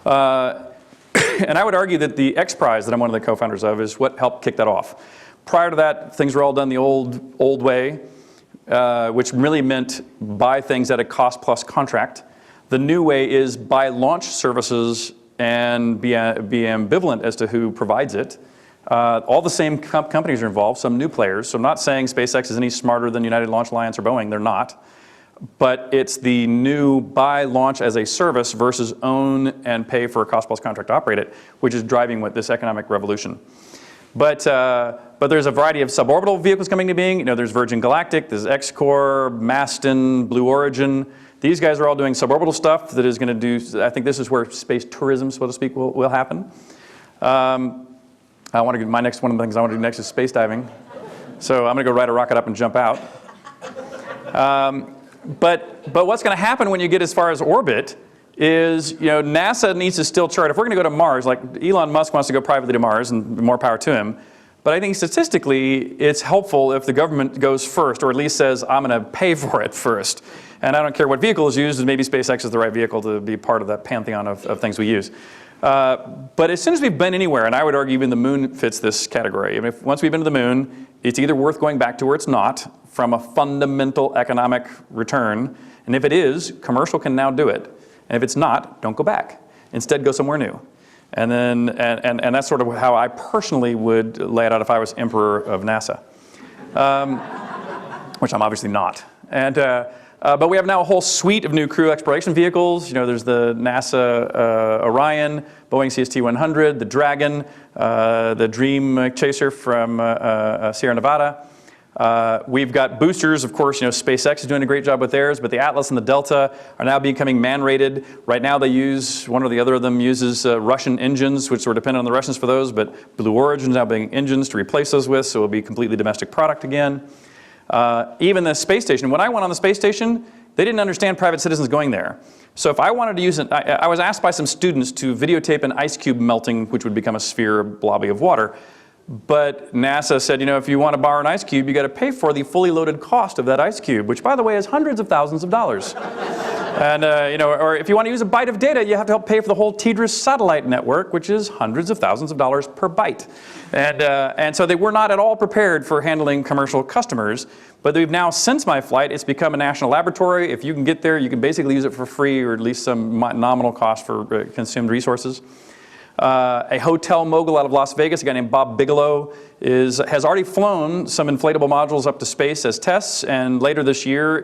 And I would argue that the X Prize that I'm one of the co-founders of is what helped kick that off. Prior to that, things were all done the old way, which really meant buy things at a cost plus contract. The new way is buy launch services and be ambivalent as to who provides it. All the same companies are involved, some new players. So I'm not saying SpaceX is any smarter than United Launch Alliance or Boeing, they're not. But it's the new buy launch as a service versus own and pay for a cost plus contract to operate it, which is driving this economic revolution. But there's a variety of suborbital vehicles coming to being. There's Virgin Galactic, there's X-Corp, Maston, Blue Origin. These guys are all doing suborbital stuff that is going to do, I think this is where space tourism, so to speak, will happen. One of the things I want to do next is space diving. So I'm going to go ride a rocket up and jump out. But what's going to happen when you get as far as orbit is, NASA needs to still chart. If we're going to go to Mars, like Elon Musk wants to go privately to Mars, and more power to him. But I think statistically, it's helpful if the government goes first, or at least says, I'm going to pay for it first. And I don't care what vehicle is used, maybe SpaceX is the right vehicle to be part of that pantheon of things we use. But as soon as we've been anywhere, and I would argue even the moon fits this category. I mean, once we've been to the moon, it's either worth going back to or it's not from a fundamental economic return. And if it is, commercial can now do it. And if it's not, don't go back. Instead, go somewhere new. And then, and that's sort of how I personally would lay it out if I was emperor of NASA, which I'm obviously not. But we have now a whole suite of new crew exploration vehicles. There's the NASA Orion, Boeing CST-100, the Dragon, the Dream Chaser from Sierra Nevada. We've got boosters, of course. SpaceX is doing a great job with theirs, but the Atlas and the Delta are now becoming man-rated. Right now, they use one or the other of them uses Russian engines, which were dependent on the Russians for those. But Blue Origin is now being engines to replace those with, so it'll be a completely domestic product again. Even the space station, when I went on the space station, they didn't understand private citizens going there. So if I wanted to use I was asked by some students to videotape an ice cube melting, which would become a sphere, a blobby of water. But NASA said, if you want to borrow an ice cube, you got to pay for the fully loaded cost of that ice cube, which, by the way, is hundreds of thousands of dollars. And, or if you want to use a byte of data, you have to help pay for the whole TDRS satellite network, which is hundreds of thousands of dollars per byte. And so they were not at all prepared for handling commercial customers. But we've now, since my flight, it's become a national laboratory. If you can get there, you can basically use it for free or at least some nominal cost for consumed resources. A hotel mogul out of Las Vegas, a guy named Bob Bigelow, has already flown some inflatable modules up to space as tests, and later this year,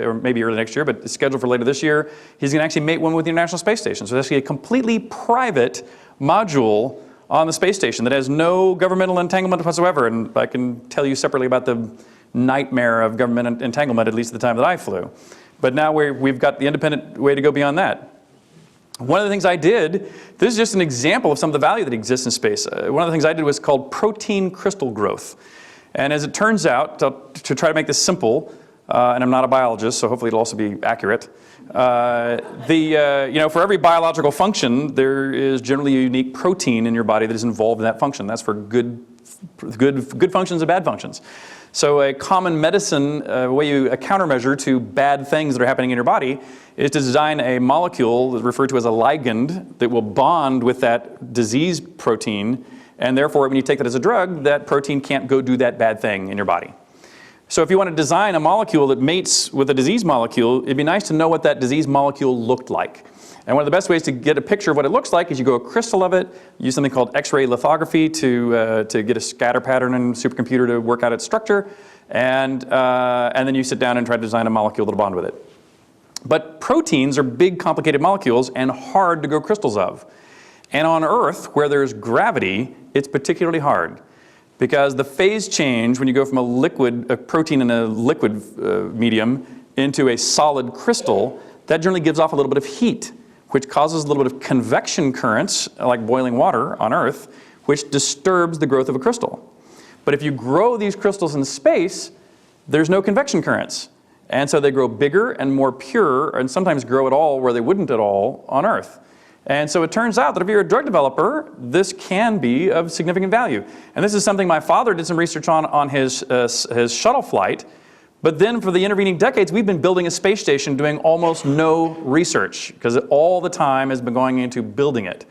or maybe early next year, but it's scheduled for later this year, he's going to actually mate one with the International Space Station. So it's actually a completely private module on the space station that has no governmental entanglement whatsoever, and I can tell you separately about the nightmare of government entanglement, at least at the time that I flew. But now we've got the independent way to go beyond that. One of the things I did, this is just an example of some of the value that exists in space. One of the things I did was called protein crystal growth. And as it turns out, to try to make this simple, and I'm not a biologist, so hopefully it'll also be accurate, for every biological function, there is generally a unique protein in your body that is involved in that function. That's for good functions and bad functions. So a common medicine, a countermeasure to bad things that are happening in your body is to design a molecule that's referred to as a ligand that will bond with that disease protein, and therefore when you take that as a drug, that protein can't go do that bad thing in your body. So if you want to design a molecule that mates with a disease molecule, it'd be nice to know what that disease molecule looked like. And one of the best ways to get a picture of what it looks like is you grow a crystal of it, use something called X-ray lithography to get a scatter pattern in a supercomputer to work out its structure, and then you sit down and try to design a molecule that'll bond with it. But proteins are big, complicated molecules and hard to grow crystals of. And on Earth, where there's gravity, it's particularly hard. Because the phase change, when you go from a protein in a liquid medium into a solid crystal, that generally gives off a little bit of heat, which causes a little bit of convection currents, like boiling water on Earth, which disturbs the growth of a crystal. But if you grow these crystals in space, there's no convection currents. And so they grow bigger and more pure, and sometimes grow at all where they wouldn't at all on Earth. And so it turns out that if you're a drug developer, this can be of significant value. And this is something my father did some research on his shuttle flight, But then for the intervening decades, we've been building a space station doing almost no research because all the time has been going into building it.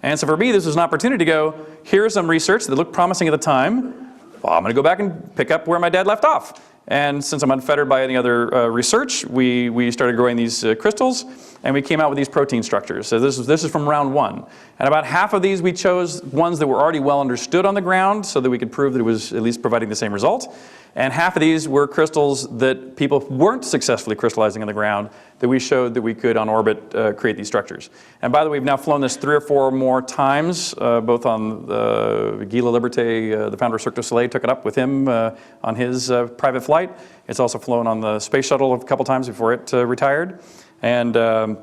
And so for me, this was an opportunity to go, here's some research that looked promising at the time. Well, I'm going to go back and pick up where my dad left off. And since I'm unfettered by any other research, we started growing these crystals, and we came out with these protein structures. So this is from round one. And about half of these we chose ones that were already well understood on the ground so that we could prove that it was at least providing the same result. And half of these were crystals that people weren't successfully crystallizing on the ground that we showed that we could on orbit create these structures. And by the way, we've now flown this 3 or 4 more times, both on Guy Laliberté, the founder of Cirque du Soleil, took it up with him on his private flight. It's also flown on the space shuttle a couple times before it retired. And so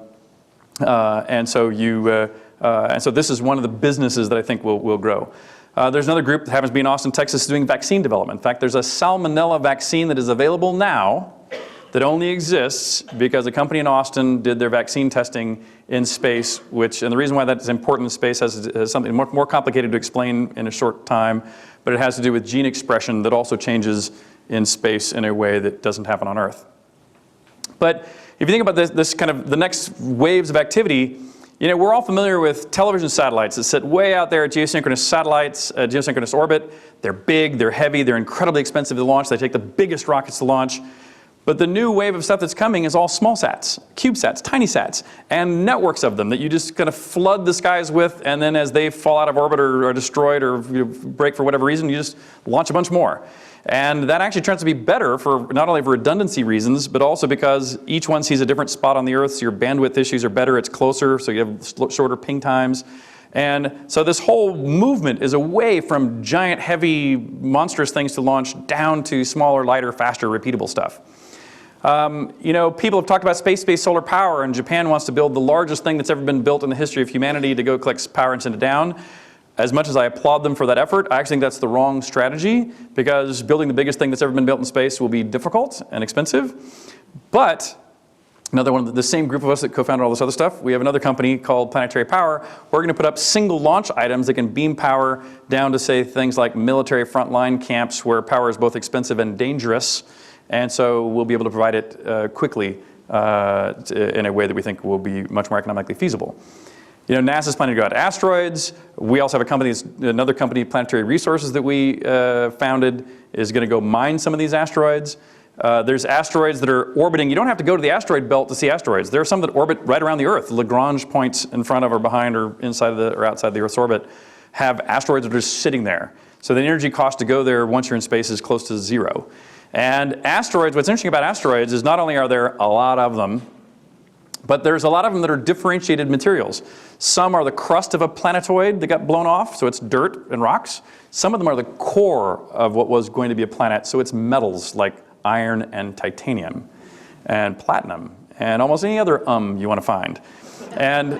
this is one of the businesses that I think will grow. There's another group that happens to be in Austin, Texas, doing vaccine development. In fact, there's a salmonella vaccine that is available now that only exists because a company in Austin did their vaccine testing in space, and the reason why that's important in space has something more complicated to explain in a short time, but it has to do with gene expression that also changes in space in a way that doesn't happen on Earth. But if you think about this kind of the next waves of activity, we're all familiar with television satellites that sit way out there at geosynchronous satellites, geosynchronous orbit. They're big, they're heavy, they're incredibly expensive to launch. They take the biggest rockets to launch. But the new wave of stuff that's coming is all small sats, CubeSats, tiny sats, and networks of them that you just kind of flood the skies with, and then as they fall out of orbit or are destroyed or break for whatever reason, you just launch a bunch more. And that actually turns to be better for not only for redundancy reasons, but also because each one sees a different spot on the Earth, so your bandwidth issues are better, it's closer, so you have shorter ping times. And so this whole movement is away from giant, heavy, monstrous things to launch down to smaller, lighter, faster, repeatable stuff. People have talked about space-based solar power, and Japan wants to build the largest thing that's ever been built in the history of humanity to go collect power and send it down. As much as I applaud them for that effort, I actually think that's the wrong strategy because building the biggest thing that's ever been built in space will be difficult and expensive. But another one of the same group of us that co-founded all this other stuff, we have another company called Planetary Power. We're going to put up single launch items that can beam power down to, say, things like military frontline camps where power is both expensive and dangerous. And so we'll be able to provide it quickly in a way that we think will be much more economically feasible. NASA's planning to go out to asteroids. We also have another company, Planetary Resources, that we founded, is going to go mine some of these asteroids. There's asteroids that are orbiting. You don't have to go to the asteroid belt to see asteroids. There are some that orbit right around the Earth. Lagrange points in front of or behind or inside or outside the Earth's orbit have asteroids that are just sitting there. So the energy cost to go there once you're in space is close to zero. And asteroids, what's interesting about asteroids is not only are there a lot of them, but there's a lot of them that are differentiated materials. Some are the crust of a planetoid that got blown off, so it's dirt and rocks. Some of them are the core of what was going to be a planet, so it's metals like iron and titanium and platinum and almost any other you want to find. And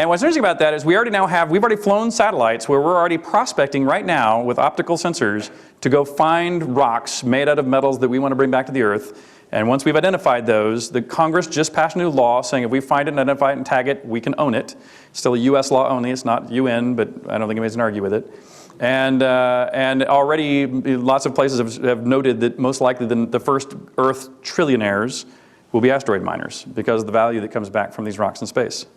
what's interesting about that is we've already flown satellites where we're already prospecting right now with optical sensors to go find rocks made out of metals that we want to bring back to the Earth. And once we've identified those, the Congress just passed a new law saying if we find it and identify it and tag it, we can own it. It's still a US law only, it's not UN, but I don't think anybody's going to argue with it. And already lots of places have noted that most likely the first Earth trillionaires will be asteroid miners because of the value that comes back from these rocks in space.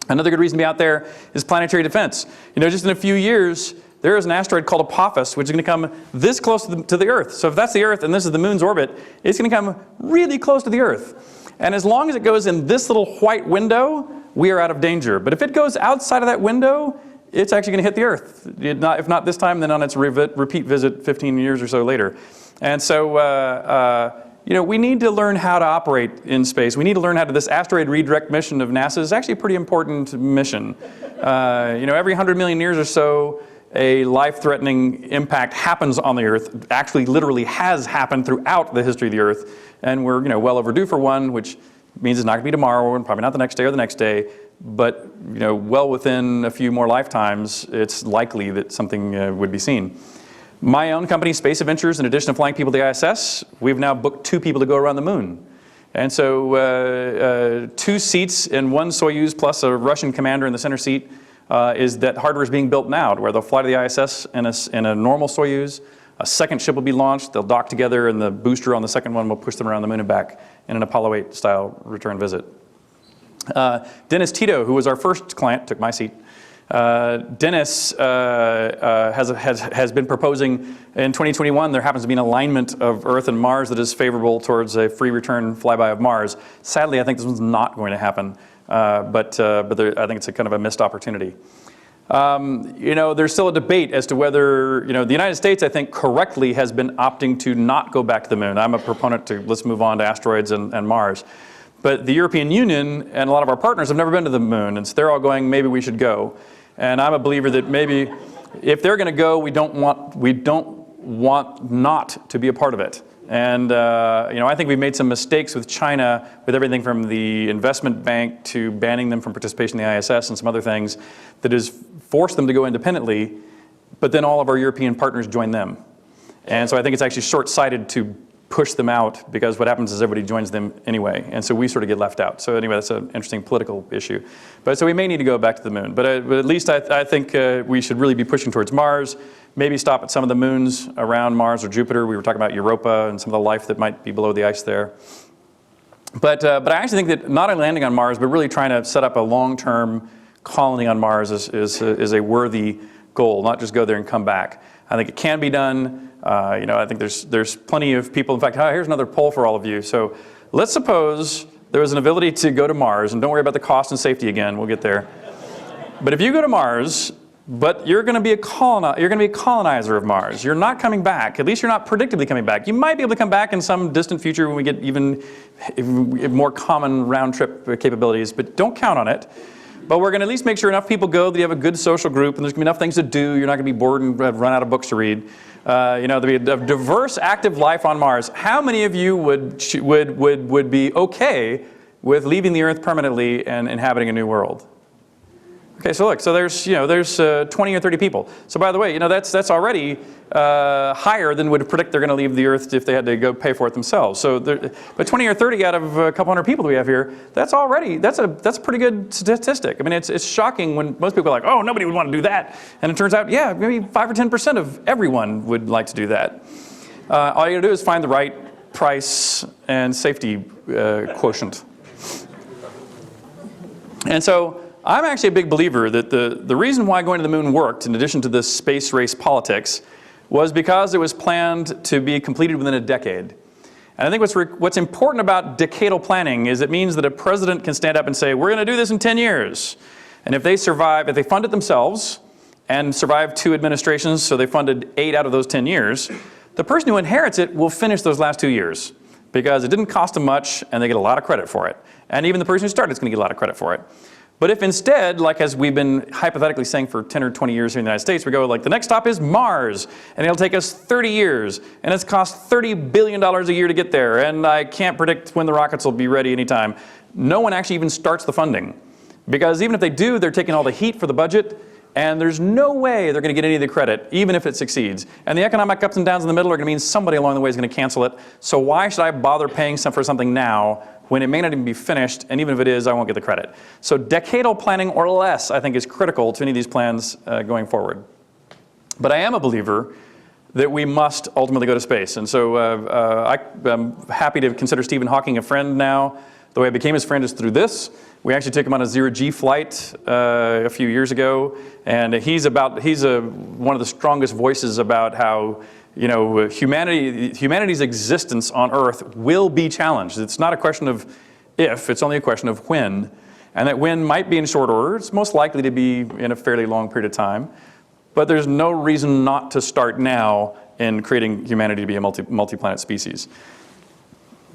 Another good reason to be out there is planetary defense. Just in a few years, there is an asteroid called Apophis, which is going to come this close to the Earth. So if that's the Earth and this is the moon's orbit, it's going to come really close to the Earth. And as long as it goes in this little white window, we are out of danger. But if it goes outside of that window, it's actually going to hit the Earth. If not this time, then on its repeat visit 15 years or so later. And so we need to learn how to operate in space. We need to learn how to, this asteroid redirect mission of NASA is actually a pretty important mission. Every 100 million years or so, a life-threatening impact happens on the Earth, actually literally has happened throughout the history of the Earth, and we're well overdue for one, which means it's not going to be tomorrow, and probably not the next day or the next day, but well within a few more lifetimes, it's likely that something would be seen. My own company, Space Adventures, in addition to flying people to the ISS, we've now booked 2 people to go around the moon. And so 2 seats in one Soyuz plus a Russian commander in the center seat is that hardware is being built now to where they'll fly to the ISS in a normal Soyuz. A second ship will be launched. They'll dock together, and the booster on the second one will push them around the moon and back in an Apollo 8 style return visit. Dennis Tito, who was our first client, took my seat. Dennis has been proposing in 2021, there happens to be an alignment of Earth and Mars that is favorable towards a free return flyby of Mars. Sadly, I think this one's not going to happen, but I think it's a kind of a missed opportunity. There's still a debate as to whether, the United States, I think, correctly has been opting to not go back to the moon. I'm a proponent to let's move on to asteroids and Mars. But the European Union and a lot of our partners have never been to the moon, and so they're all going, maybe we should go. And I'm a believer that maybe if they're going to go, we don't want not to be a part of it. And I think we've made some mistakes with China, with everything from the investment bank to banning them from participation in the ISS and some other things that has forced them to go independently, but then all of our European partners join them. And so I think it's actually short-sighted to push them out, because what happens is everybody joins them anyway, and so we sort of get left out. So anyway, that's an interesting political issue. But so we may need to go back to the moon. But at least I think we should really be pushing towards Mars, maybe stop at some of the moons around Mars or Jupiter. We were talking about Europa and some of the life that might be below the ice there. But I actually think that not only landing on Mars, but really trying to set up a long-term colony on Mars is a worthy goal, not just go there and come back. I think it can be done. I think there's plenty of people. In fact, here's another poll for all of you. So let's suppose there was an ability to go to Mars, and don't worry about the cost and safety again. We'll get there. But if you go to Mars, but you're going to be a colonizer of Mars. You're not coming back. At least you're not predictably coming back. You might be able to come back in some distant future when we get even more common round-trip capabilities, but don't count on it. But we're going to at least make sure enough people go that you have a good social group, and there's going to be enough things to do. You're not going to be bored and run out of books to read. There'll be a diverse, active life on Mars. How many of you would be okay with leaving the Earth permanently and inhabiting a new world? Okay, so look, so there's 20 or 30 people. So by the way, that's already higher than would predict they're going to leave the Earth if they had to go pay for it themselves. So, but 20 or 30 out of a couple hundred people that we have here, that's a pretty good statistic. I mean, it's shocking when most people are like, oh, nobody would want to do that, and it turns out, yeah, maybe 5 or 10% of everyone would like to do that. All you got to do is find the right price and safety quotient. And so I'm actually a big believer that the reason why going to the moon worked, in addition to the space race politics, was because it was planned to be completed within a decade. And I think what's important about decadal planning is it means that a president can stand up and say, we're going to do this in 10 years. And if they survive, if they fund it themselves and survive 2 administrations, so they funded 8 out of those 10 years, the person who inherits it will finish those last 2 years because it didn't cost them much and they get a lot of credit for it. And even the person who started is going to get a lot of credit for it. But if instead, like as we've been hypothetically saying for 10 or 20 years here in the United States, we go like, the next stop is Mars, and it'll take us 30 years, and it's cost $30 billion a year to get there, and I can't predict when the rockets will be ready anytime. No one actually even starts the funding. Because even if they do, they're taking all the heat for the budget, and there's no way they're going to get any of the credit, even if it succeeds. And the economic ups and downs in the middle are going to mean somebody along the way is going to cancel it. So why should I bother paying for something now when it may not even be finished, and even if it is, I won't get the credit? So decadal planning or less, I think, is critical to any of these plans going forward. But I am a believer that we must ultimately go to space. And so I'm happy to consider Stephen Hawking a friend now. The way I became his friend is through this. We actually took him on a zero-G flight a few years ago, and he's one of the strongest voices about how humanity's existence on Earth will be challenged. It's not a question of if, it's only a question of when. And that when might be in short order. It's most likely to be in a fairly long period of time. But there's no reason not to start now in creating humanity to be a multi-planet species.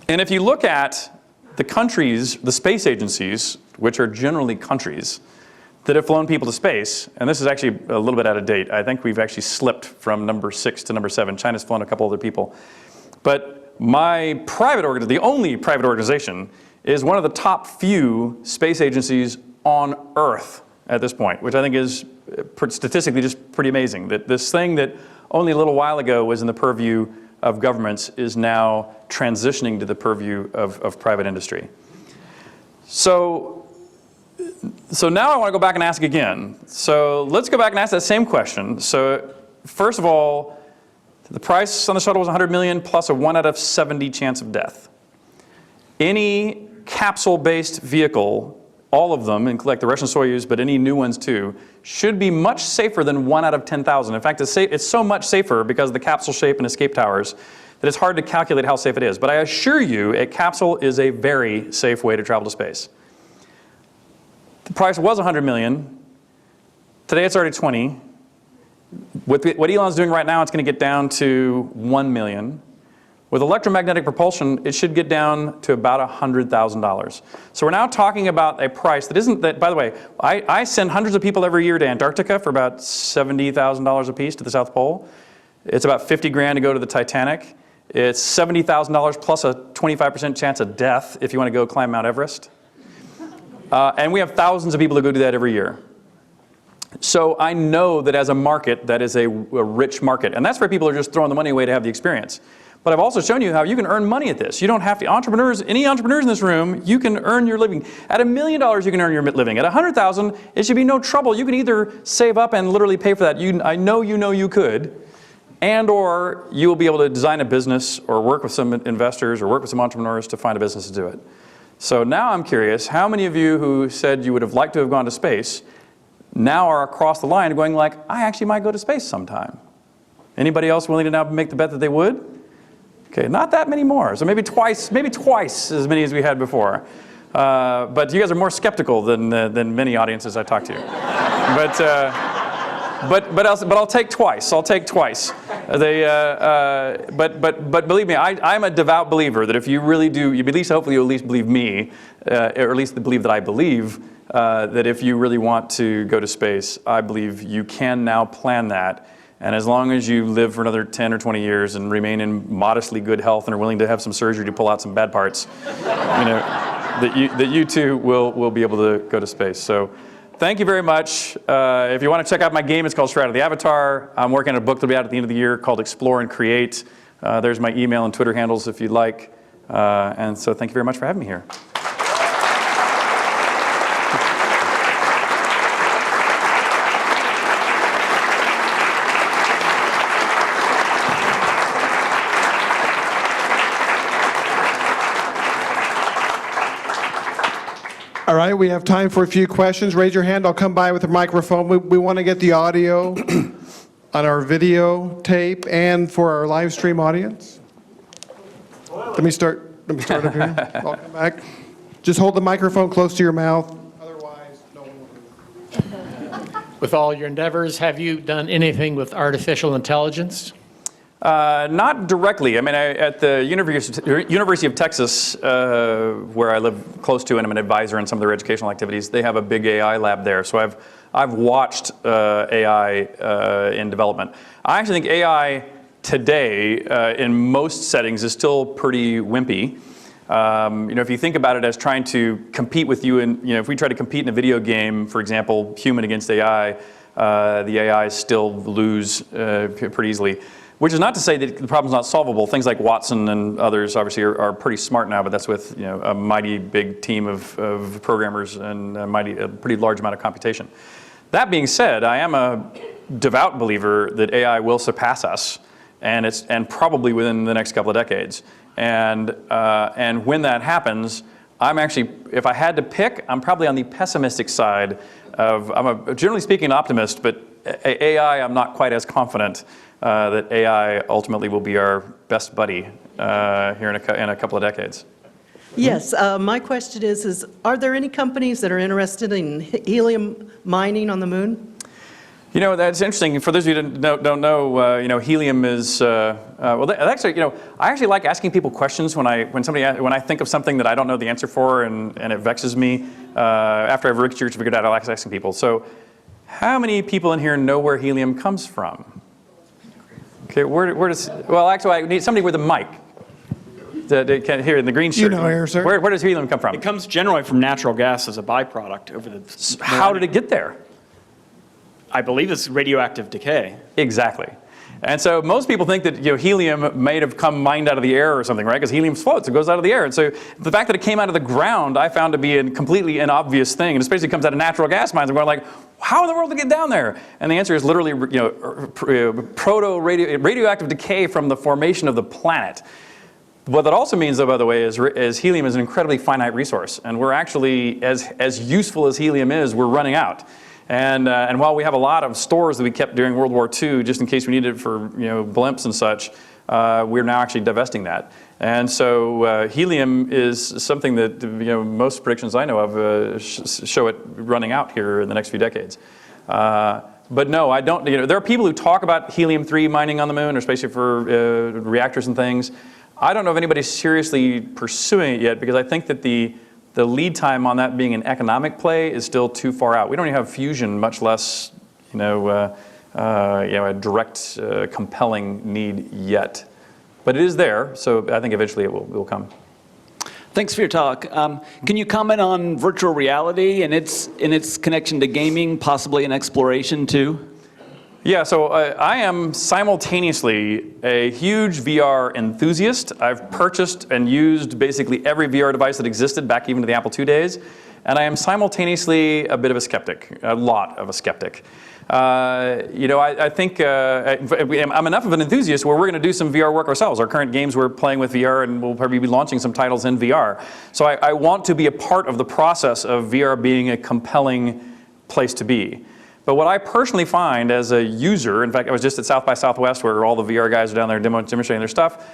And if you look at the countries, the space agencies, which are generally countries, that have flown people to space, and this is actually a little bit out of date. I think we've actually slipped from number 6 to number 7. China's flown a couple other people. But my the only private organization, is one of the top few space agencies on Earth at this point, which I think is statistically just pretty amazing. That this thing that only a little while ago was in the purview of governments is now transitioning to the purview of private industry. So now I want to go back and ask again. So let's go back and ask that same question. So first of all, The price on the shuttle was $100 million plus a 1 out of 70 chance of death. Any capsule-based vehicle, all of them, like the Russian Soyuz, but any new ones too, should be much safer than 1 out of 10,000. In fact, it's so much safer because of the capsule shape and escape towers that it's hard to calculate how safe it is. But I assure you, a capsule is a very safe way to travel to space. The price was $100 million. Today it's already 20. What Elon's doing right now, it's going to get down to 1 million. With electromagnetic propulsion, it should get down to about $100,000. So we're now talking about a price that isn't that, by the way, I send hundreds of people every year to Antarctica for about $70,000 a piece to the South Pole. It's about 50 grand to go to the Titanic. It's $70,000 plus a 25% chance of death if you want to go climb Mount Everest. And we have thousands of people who go do that every year. So I know that as a market, that is a rich market. And that's where people are just throwing the money away to have the experience. But I've also shown you how you can earn money at this. You don't have to, any entrepreneurs in this room, you can earn your living. At $1 million, you can earn your living. At 100,000, it should be no trouble. You can either save up and literally pay for that. I know you could. And or you will be able to design a business or work with some investors or work with some entrepreneurs to find a business to do it. So now I'm curious, how many of you who said you would have liked to have gone to space now are across the line going like, I actually might go to space sometime? Anybody else willing to now make the bet that they would? Okay, not that many more. So maybe twice as many as we had before. But you guys are more skeptical than many audiences I talk to. But I'll take twice. I'll take twice. But believe me, I'm a devout believer that if you really do, hopefully you'll at least believe me, or at least believe that I believe that if you really want to go to space, I believe you can now plan that. And as long as you live for another 10 or 20 years and remain in modestly good health and are willing to have some surgery to pull out some bad parts, that you too will be able to go to space. So thank you very much. If you want to check out my game, it's called Shroud of the Avatar. I'm working on a book that'll be out at the end of the year called Explore and Create. There's my email and Twitter handles if you'd like. And so thank you very much for having me here. All right, we have time for a few questions. Raise your hand. I'll come by with a microphone. We want to get the audio on our video tape and for our live stream audience. Let me start up here. I'll come back. Just hold the microphone close to your mouth. Otherwise, no one will hear. With all your endeavors, have you done anything with artificial intelligence? Not directly. I mean, at the University of Texas, where I live close to, and I'm an advisor in some of their educational activities, they have a big AI lab there. So I've watched AI in development. I actually think AI today, in most settings, is still pretty wimpy. If you think about it as trying to compete with you, and if we try to compete in a video game, for example, human against AI, the AI still lose pretty easily. Which is not to say that the problem's not solvable. Things like Watson and others obviously are pretty smart now, but that's with a mighty big team of programmers and a pretty large amount of computation. That being said, I am a devout believer that AI will surpass us, and probably within the next couple of decades. And when that happens, I'm actually, if I had to pick, I'm probably on the pessimistic side of. I'm generally speaking an optimist, but AI, I'm not quite as confident. That AI ultimately will be our best buddy here in a couple of decades. Yes, my question is are there any companies that are interested in helium mining on the moon? That's interesting. For those of you who don't know, helium is actually, I actually like asking people questions when I think of something that I don't know the answer for and it vexes me. After I've researched and figured out, I like asking people. So, how many people in here know where helium comes from? Okay, where does, well, actually, I need somebody with a mic. Here in the green shirt. Here, sir. Where does helium come from? It comes generally from natural gas as a byproduct over the. How did it get there? I believe it's radioactive decay. Exactly. And so most people think that helium may have come mined out of the air or something, right? Because helium floats, it goes out of the air. And so the fact that it came out of the ground, I found to be a completely inobvious thing. And especially comes out of natural gas mines. I'm going like, how in the world did it get down there? And the answer is literally, radioactive decay from the formation of the planet. What that also means, though, by the way, is helium is an incredibly finite resource, and we're actually, as useful as helium is, we're running out. And while we have a lot of stores that we kept during World War II, just in case we needed it for blimps and such, we're now actually divesting that. And so helium is something that most predictions I know of show it running out here in the next few decades. But no, I don't. There are people who talk about helium-3 mining on the moon, or especially for reactors and things. I don't know if anybody's seriously pursuing it yet, because I think that the lead time on that being an economic play is still too far out. We don't even have fusion, much less a direct, compelling need yet. But it is there, so I think eventually it will come. Thanks for your talk. Can you comment on virtual reality and its connection to gaming, possibly in exploration too? Yeah, so I am simultaneously a huge VR enthusiast. I've purchased and used basically every VR device that existed back even to the Apple II days. And I am simultaneously a bit of a skeptic, a lot of a skeptic. I think I'm enough of an enthusiast where we're going to do some VR work ourselves. Our current games we're playing with VR, and we'll probably be launching some titles in VR. So I want to be a part of the process of VR being a compelling place to be. But what I personally find as a user, in fact, I was just at South by Southwest where all the VR guys are down there demonstrating their stuff,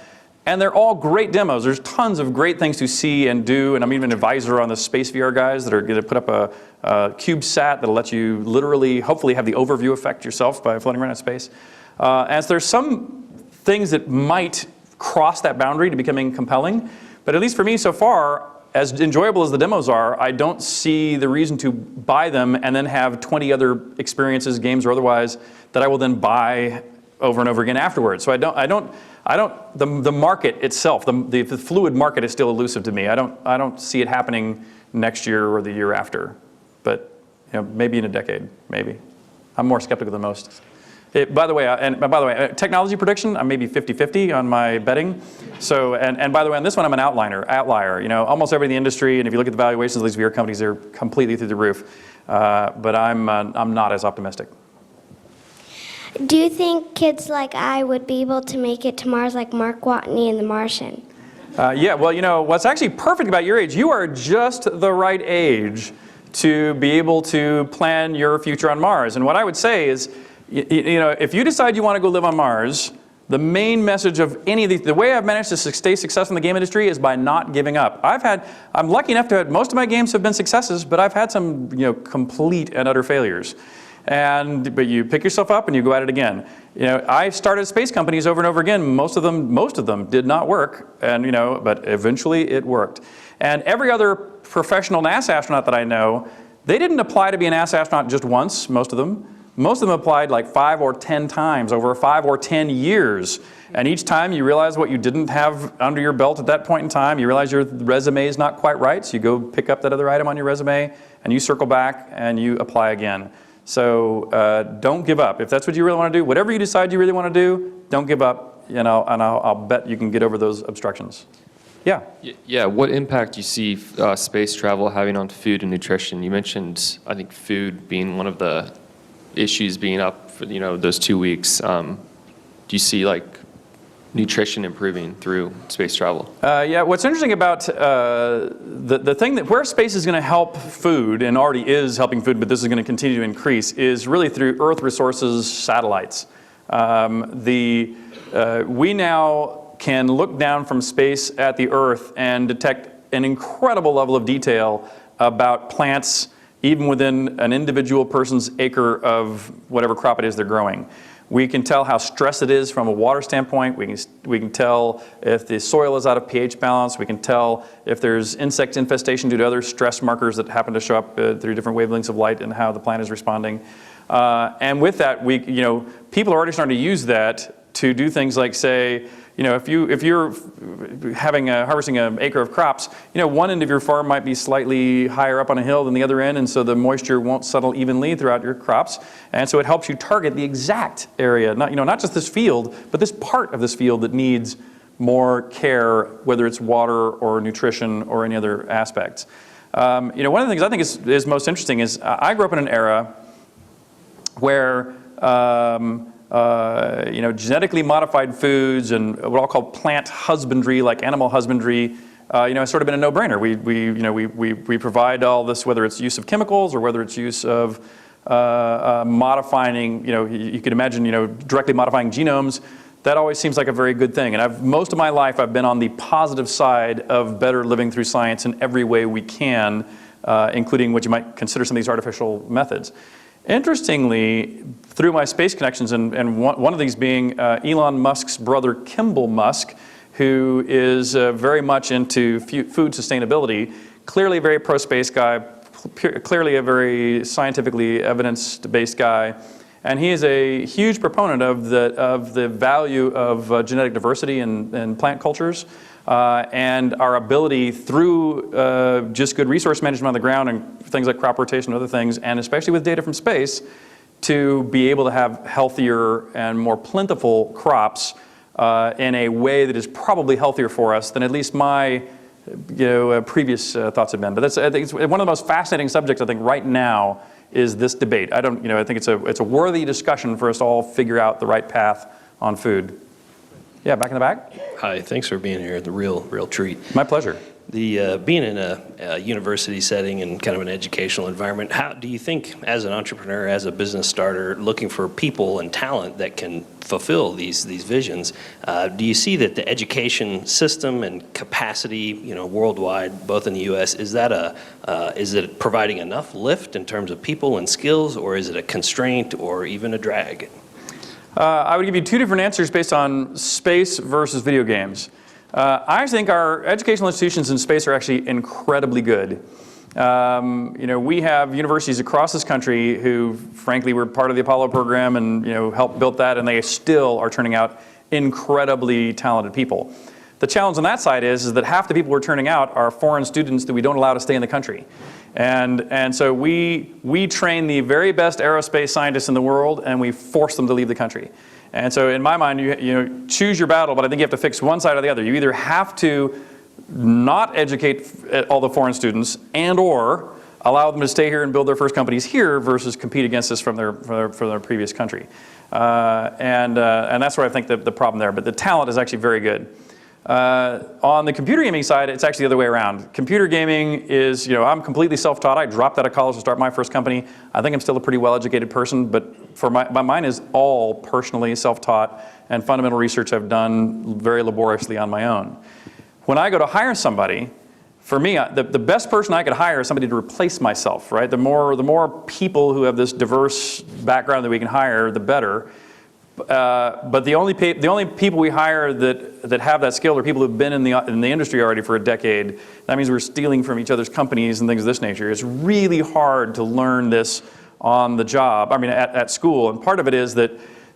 and they're all great demos. There's tons of great things to see and do, and I'm even an advisor on the space VR guys that are going to put up a CubeSat that'll let you literally, hopefully, have the overview effect yourself by floating around in space. And so there's some things that might cross that boundary to becoming compelling, but at least for me so far, as enjoyable as the demos are, I don't see the reason to buy them and then have 20 other experiences, games or otherwise, that I will then buy over and over again afterwards. So the market itself, the fluid market is still elusive to me. I don't see it happening next year or the year after, but maybe in a decade, maybe. I'm more skeptical than most. By the way, technology prediction, I'm maybe 50-50 on my betting. So, and by the way, on this one, I'm an outlier. Almost every in the industry, and if you look at the valuations of these VR companies, they're completely through the roof. But I'm not as optimistic. Do you think kids like I would be able to make it to Mars like Mark Watney in The Martian? Yeah, well, what's actually perfect about your age, you are just the right age to be able to plan your future on Mars. And what I would say is, if you decide you want to go live on Mars, the main message of any of these, the way I've managed to stay successful in the game industry is by not giving up. I'm lucky enough to have, most of my games have been successes, but I've had some, complete and utter failures. But you pick yourself up and you go at it again. I started space companies over and over again. Most of them did not work, but eventually it worked. And every other professional NASA astronaut that I know, they didn't apply to be an NASA astronaut just once, most of them. Most of them applied like 5 or 10 times over 5 or 10 years. And each time you realize what you didn't have under your belt at that point in time. You realize your resume is not quite right. So you go pick up that other item on your resume and you circle back and you apply again. So don't give up. If that's what you really want to do, whatever you decide you really want to do, don't give up. And I'll bet you can get over those obstructions. Yeah. Yeah. What impact do you see space travel having on food and nutrition? You mentioned, I think, food being one of the issues being up for those 2 weeks. Do you see nutrition improving through space travel? Yeah, what's interesting about the thing that where space is going to help food, and already is helping food, but this is going to continue to increase, is really through Earth resources satellites. We now can look down from space at the Earth and detect an incredible level of detail about plants, even within an individual person's acre of whatever crop it is they're growing. We can tell how stressed it is from a water standpoint. We can tell if the soil is out of pH balance. We can tell if there's insect infestation due to other stress markers that happen to show up through different wavelengths of light and how the plant is responding. And with that, people are already starting to use that to do things like say, if you're harvesting an acre of crops, one end of your farm might be slightly higher up on a hill than the other end, and so the moisture won't settle evenly throughout your crops. And so it helps you target the exact area, not just this field, but this part of this field that needs more care, whether it's water or nutrition or any other aspects. One of the things I think is most interesting is I grew up in an era where genetically modified foods and what I'll call plant husbandry, like animal husbandry, has sort of been a no-brainer. We provide all this, whether it's use of chemicals or whether it's use of modifying, you could imagine, directly modifying genomes. That always seems like a very good thing. And most of my life, I've been on the positive side of better living through science in every way we can, including what you might consider some of these artificial methods. Interestingly, through my space connections, and one of these being Elon Musk's brother, Kimball Musk, who is very much into food sustainability, clearly a very pro-space guy, clearly a very scientifically evidence-based guy. And he is a huge proponent of the value of genetic diversity in plant cultures and our ability through just good resource management on the ground and things like crop rotation and other things, and especially with data from space, to be able to have healthier and more plentiful crops in a way that is probably healthier for us than at least my previous thoughts have been. But I think it's one of the most fascinating subjects, I think, right now is this debate. I think it's a worthy discussion for us to all figure out the right path on food. Yeah, back in the back. Hi, thanks for being here. The real treat. My pleasure. Being in a university setting and kind of an educational environment, how do you think, as an entrepreneur, as a business starter, looking for people and talent that can fulfill these visions, do you see that the education system and capacity, worldwide, both in the U.S., is it providing enough lift in terms of people and skills, or is it a constraint or even a drag? I would give you two different answers based on space versus video games. I think our educational institutions in space are actually incredibly good. We have universities across this country who, frankly, were part of the Apollo program and helped build that, and they still are turning out incredibly talented people. The challenge on that side is that half the people we're turning out are foreign students that we don't allow to stay in the country. And so we train the very best aerospace scientists in the world, and we force them to leave the country. And so in my mind, you choose your battle, but I think you have to fix one side or the other. You either have to not educate all the foreign students and or allow them to stay here and build their first companies here versus compete against us from their previous country. And that's where I think the problem there. But the talent is actually very good. On the computer gaming side, it's actually the other way around. Computer gaming is, I'm completely self-taught. I dropped out of college to start my first company. I think I'm still a pretty well-educated person, but mine is all personally self-taught and fundamental research I've done very laboriously on my own. When I go to hire somebody, for me, the best person I could hire is somebody to replace myself, right? The more people who have this diverse background that we can hire, the better. But the only people we hire that have that skill are people who've been in the industry already for a decade. That means we're stealing from each other's companies and things of this nature. It's really hard to learn this on the job, at school. And part of it is that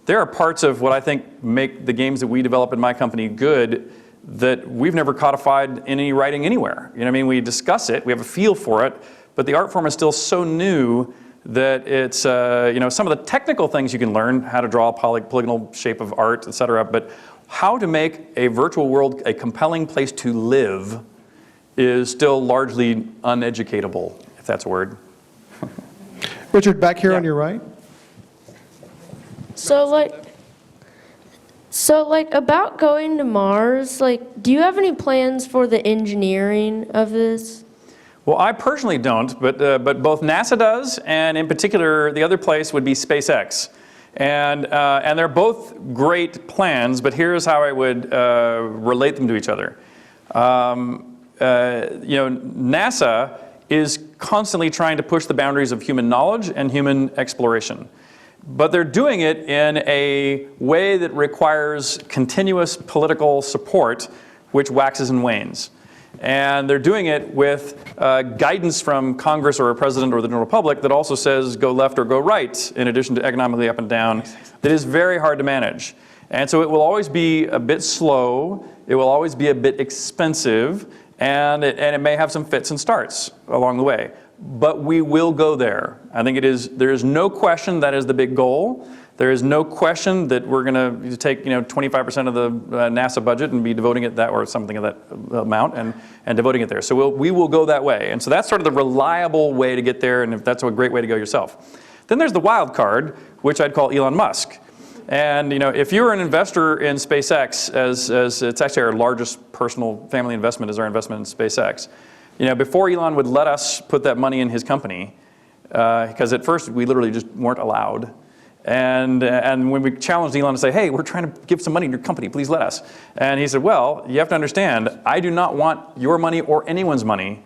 there are parts of what I think make the games that we develop in my company good that we've never codified in any writing anywhere. We discuss it, we have a feel for it, but the art form is still so new that it's, some of the technical things you can learn, how to draw a polygonal shape of art, et cetera, but how to make a virtual world a compelling place to live is still largely uneducatable, if that's a word. Richard, back here on your right. So about going to Mars, do you have any plans for the engineering of this? Well, I personally don't, but both NASA does, and in particular, the other place would be SpaceX. And they're both great plans, but here's how I would relate them to each other. NASA is constantly trying to push the boundaries of human knowledge and human exploration. But they're doing it in a way that requires continuous political support, which waxes and wanes. And they're doing it with guidance from Congress or a president or the general public that also says go left or go right, in addition to economically up and down, that is very hard to manage. And so it will always be a bit slow, it will always be a bit expensive, and it may have some fits and starts along the way. But we will go there. I think there is no question that is the big goal. There is no question that we're going to take 25% of the NASA budget and be devoting it that, or something of that amount, and devoting it there. So we will go that way. And so that's sort of the reliable way to get there, and if that's a great way to go yourself. Then there's the wild card, which I'd call Elon Musk. And if you're an investor in SpaceX, as it's actually our largest personal family investment is our investment in SpaceX. Before Elon would let us put that money in his company, because at first we literally just weren't allowed. And when we challenged Elon to say, hey, we're trying to give some money to your company, please let us. And he said, well, you have to understand, I do not want your money or anyone's money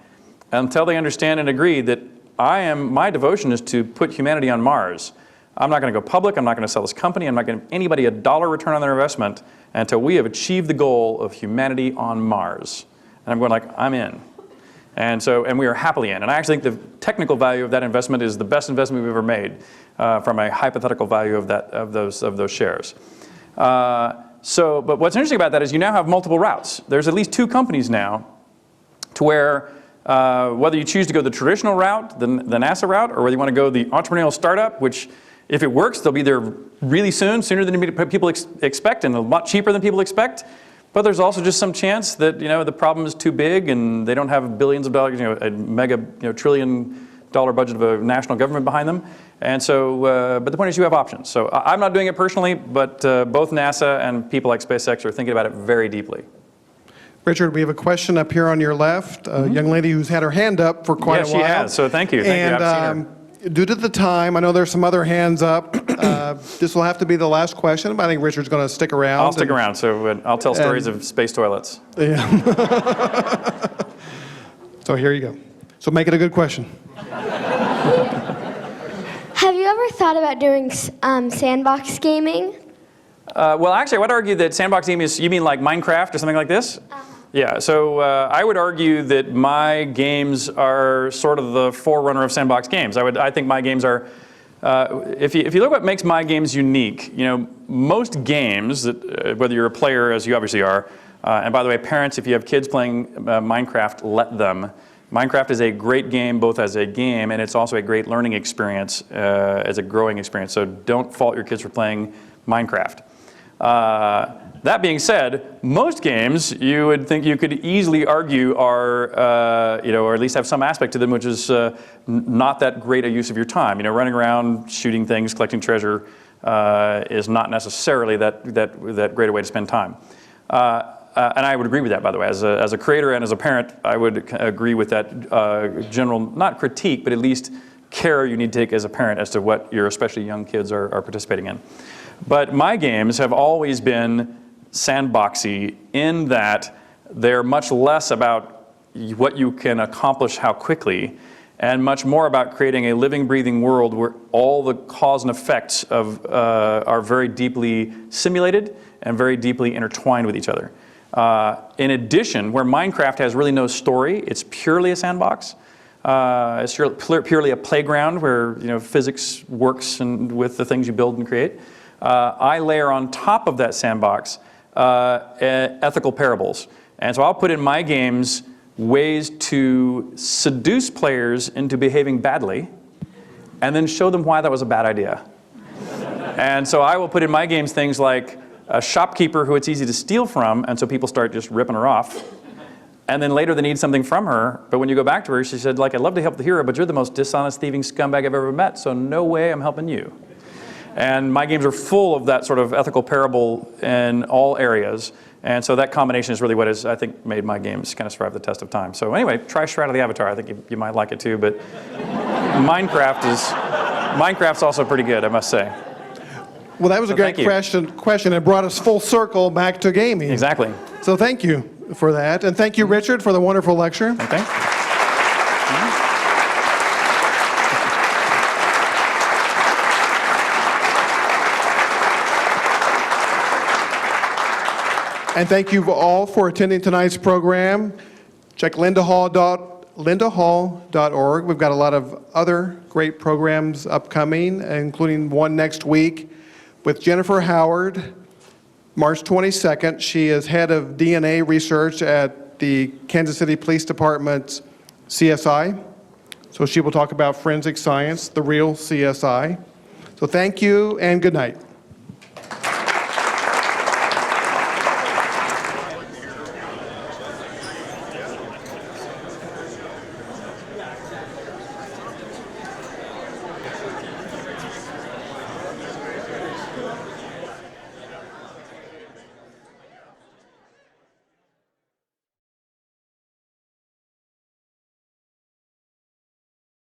until they understand and agree that my devotion is to put humanity on Mars. I'm not going to go public, I'm not going to sell this company, I'm not going to give anybody $1 return on their investment until we have achieved the goal of humanity on Mars. And I'm going like, I'm in. And we are happily in. And I actually think the technical value of that investment is the best investment we've ever made from a hypothetical value of those shares. But what's interesting about that is you now have multiple routes. There's at least 2 companies now to where whether you choose to go the traditional route, the NASA route, or whether you want to go the entrepreneurial startup, which if it works, they'll be there really soon, sooner than people expect, and a lot cheaper than people expect. But there's also just some chance that the problem is too big and they don't have billions of dollars, a mega trillion-dollar budget of a national government behind them. And so, but the point is you have options. So I'm not doing it personally, but both NASA and people like SpaceX are thinking about it very deeply. Richard, we have a question up here on your left, a young lady who's had her hand up for quite a while. Yes, she has. So thank you. Thank you. I've seen her. Due to the time, I know there's some other hands up. This will have to be the last question, but I think Richard's going to stick around. I'll stick around, so I'll tell stories of space toilets. Yeah. So here you go. So make it a good question. Have you ever thought about doing sandbox gaming? Well, actually, I would argue that sandbox gaming is, you mean like Minecraft or something like this? Yeah, so I would argue that my games are sort of the forerunner of sandbox games. I think my games are, if you look at what makes my games unique, most games, that, whether you're a player, as you obviously are, and by the way, parents, if you have kids playing Minecraft, let them. Minecraft is a great game, both as a game, and it's also a great learning experience, as a growing experience. So don't fault your kids for playing Minecraft. That being said, most games you would think you could easily argue are, or at least have some aspect to them which is not that great a use of your time. Running around, shooting things, collecting treasure is not necessarily that great a way to spend time. And I would agree with that, by the way. As a creator and as a parent, I would agree with that general, not critique, but at least care you need to take as a parent as to what your especially young kids are participating in. But my games have always been sandboxy in that they're much less about what you can accomplish how quickly and much more about creating a living, breathing world where all the cause and effects are very deeply simulated and very deeply intertwined with each other. In addition, where Minecraft has really no story, it's purely a sandbox. It's purely a playground where physics works and with the things you build and create. I layer on top of that sandbox ethical parables. And so I'll put in my games ways to seduce players into behaving badly and then show them why that was a bad idea. And so I will put in my games things like a shopkeeper who it's easy to steal from, and so people start just ripping her off. And then later they need something from her, but when you go back to her, she said, I'd love to help the hero, but you're the most dishonest, thieving scumbag I've ever met, so no way I'm helping you. And my games are full of that sort of ethical parable in all areas. And so that combination is really what has, I think, made my games kind of survive the test of time. So anyway, try Shroud of the Avatar. I think you might like it too, but Minecraft's also pretty good, I must say. Well, that was a great question. It brought us full circle back to gaming. Exactly. So thank you for that. And thank you, Richard, for the wonderful lecture. Okay. And thank you all for attending tonight's program. Check lindahall.org. We've got a lot of other great programs upcoming, including one next week with Jennifer Howard, March 22nd. She is head of DNA research at the Kansas City Police Department's CSI. So she will talk about forensic science, the real CSI. So thank you and good night.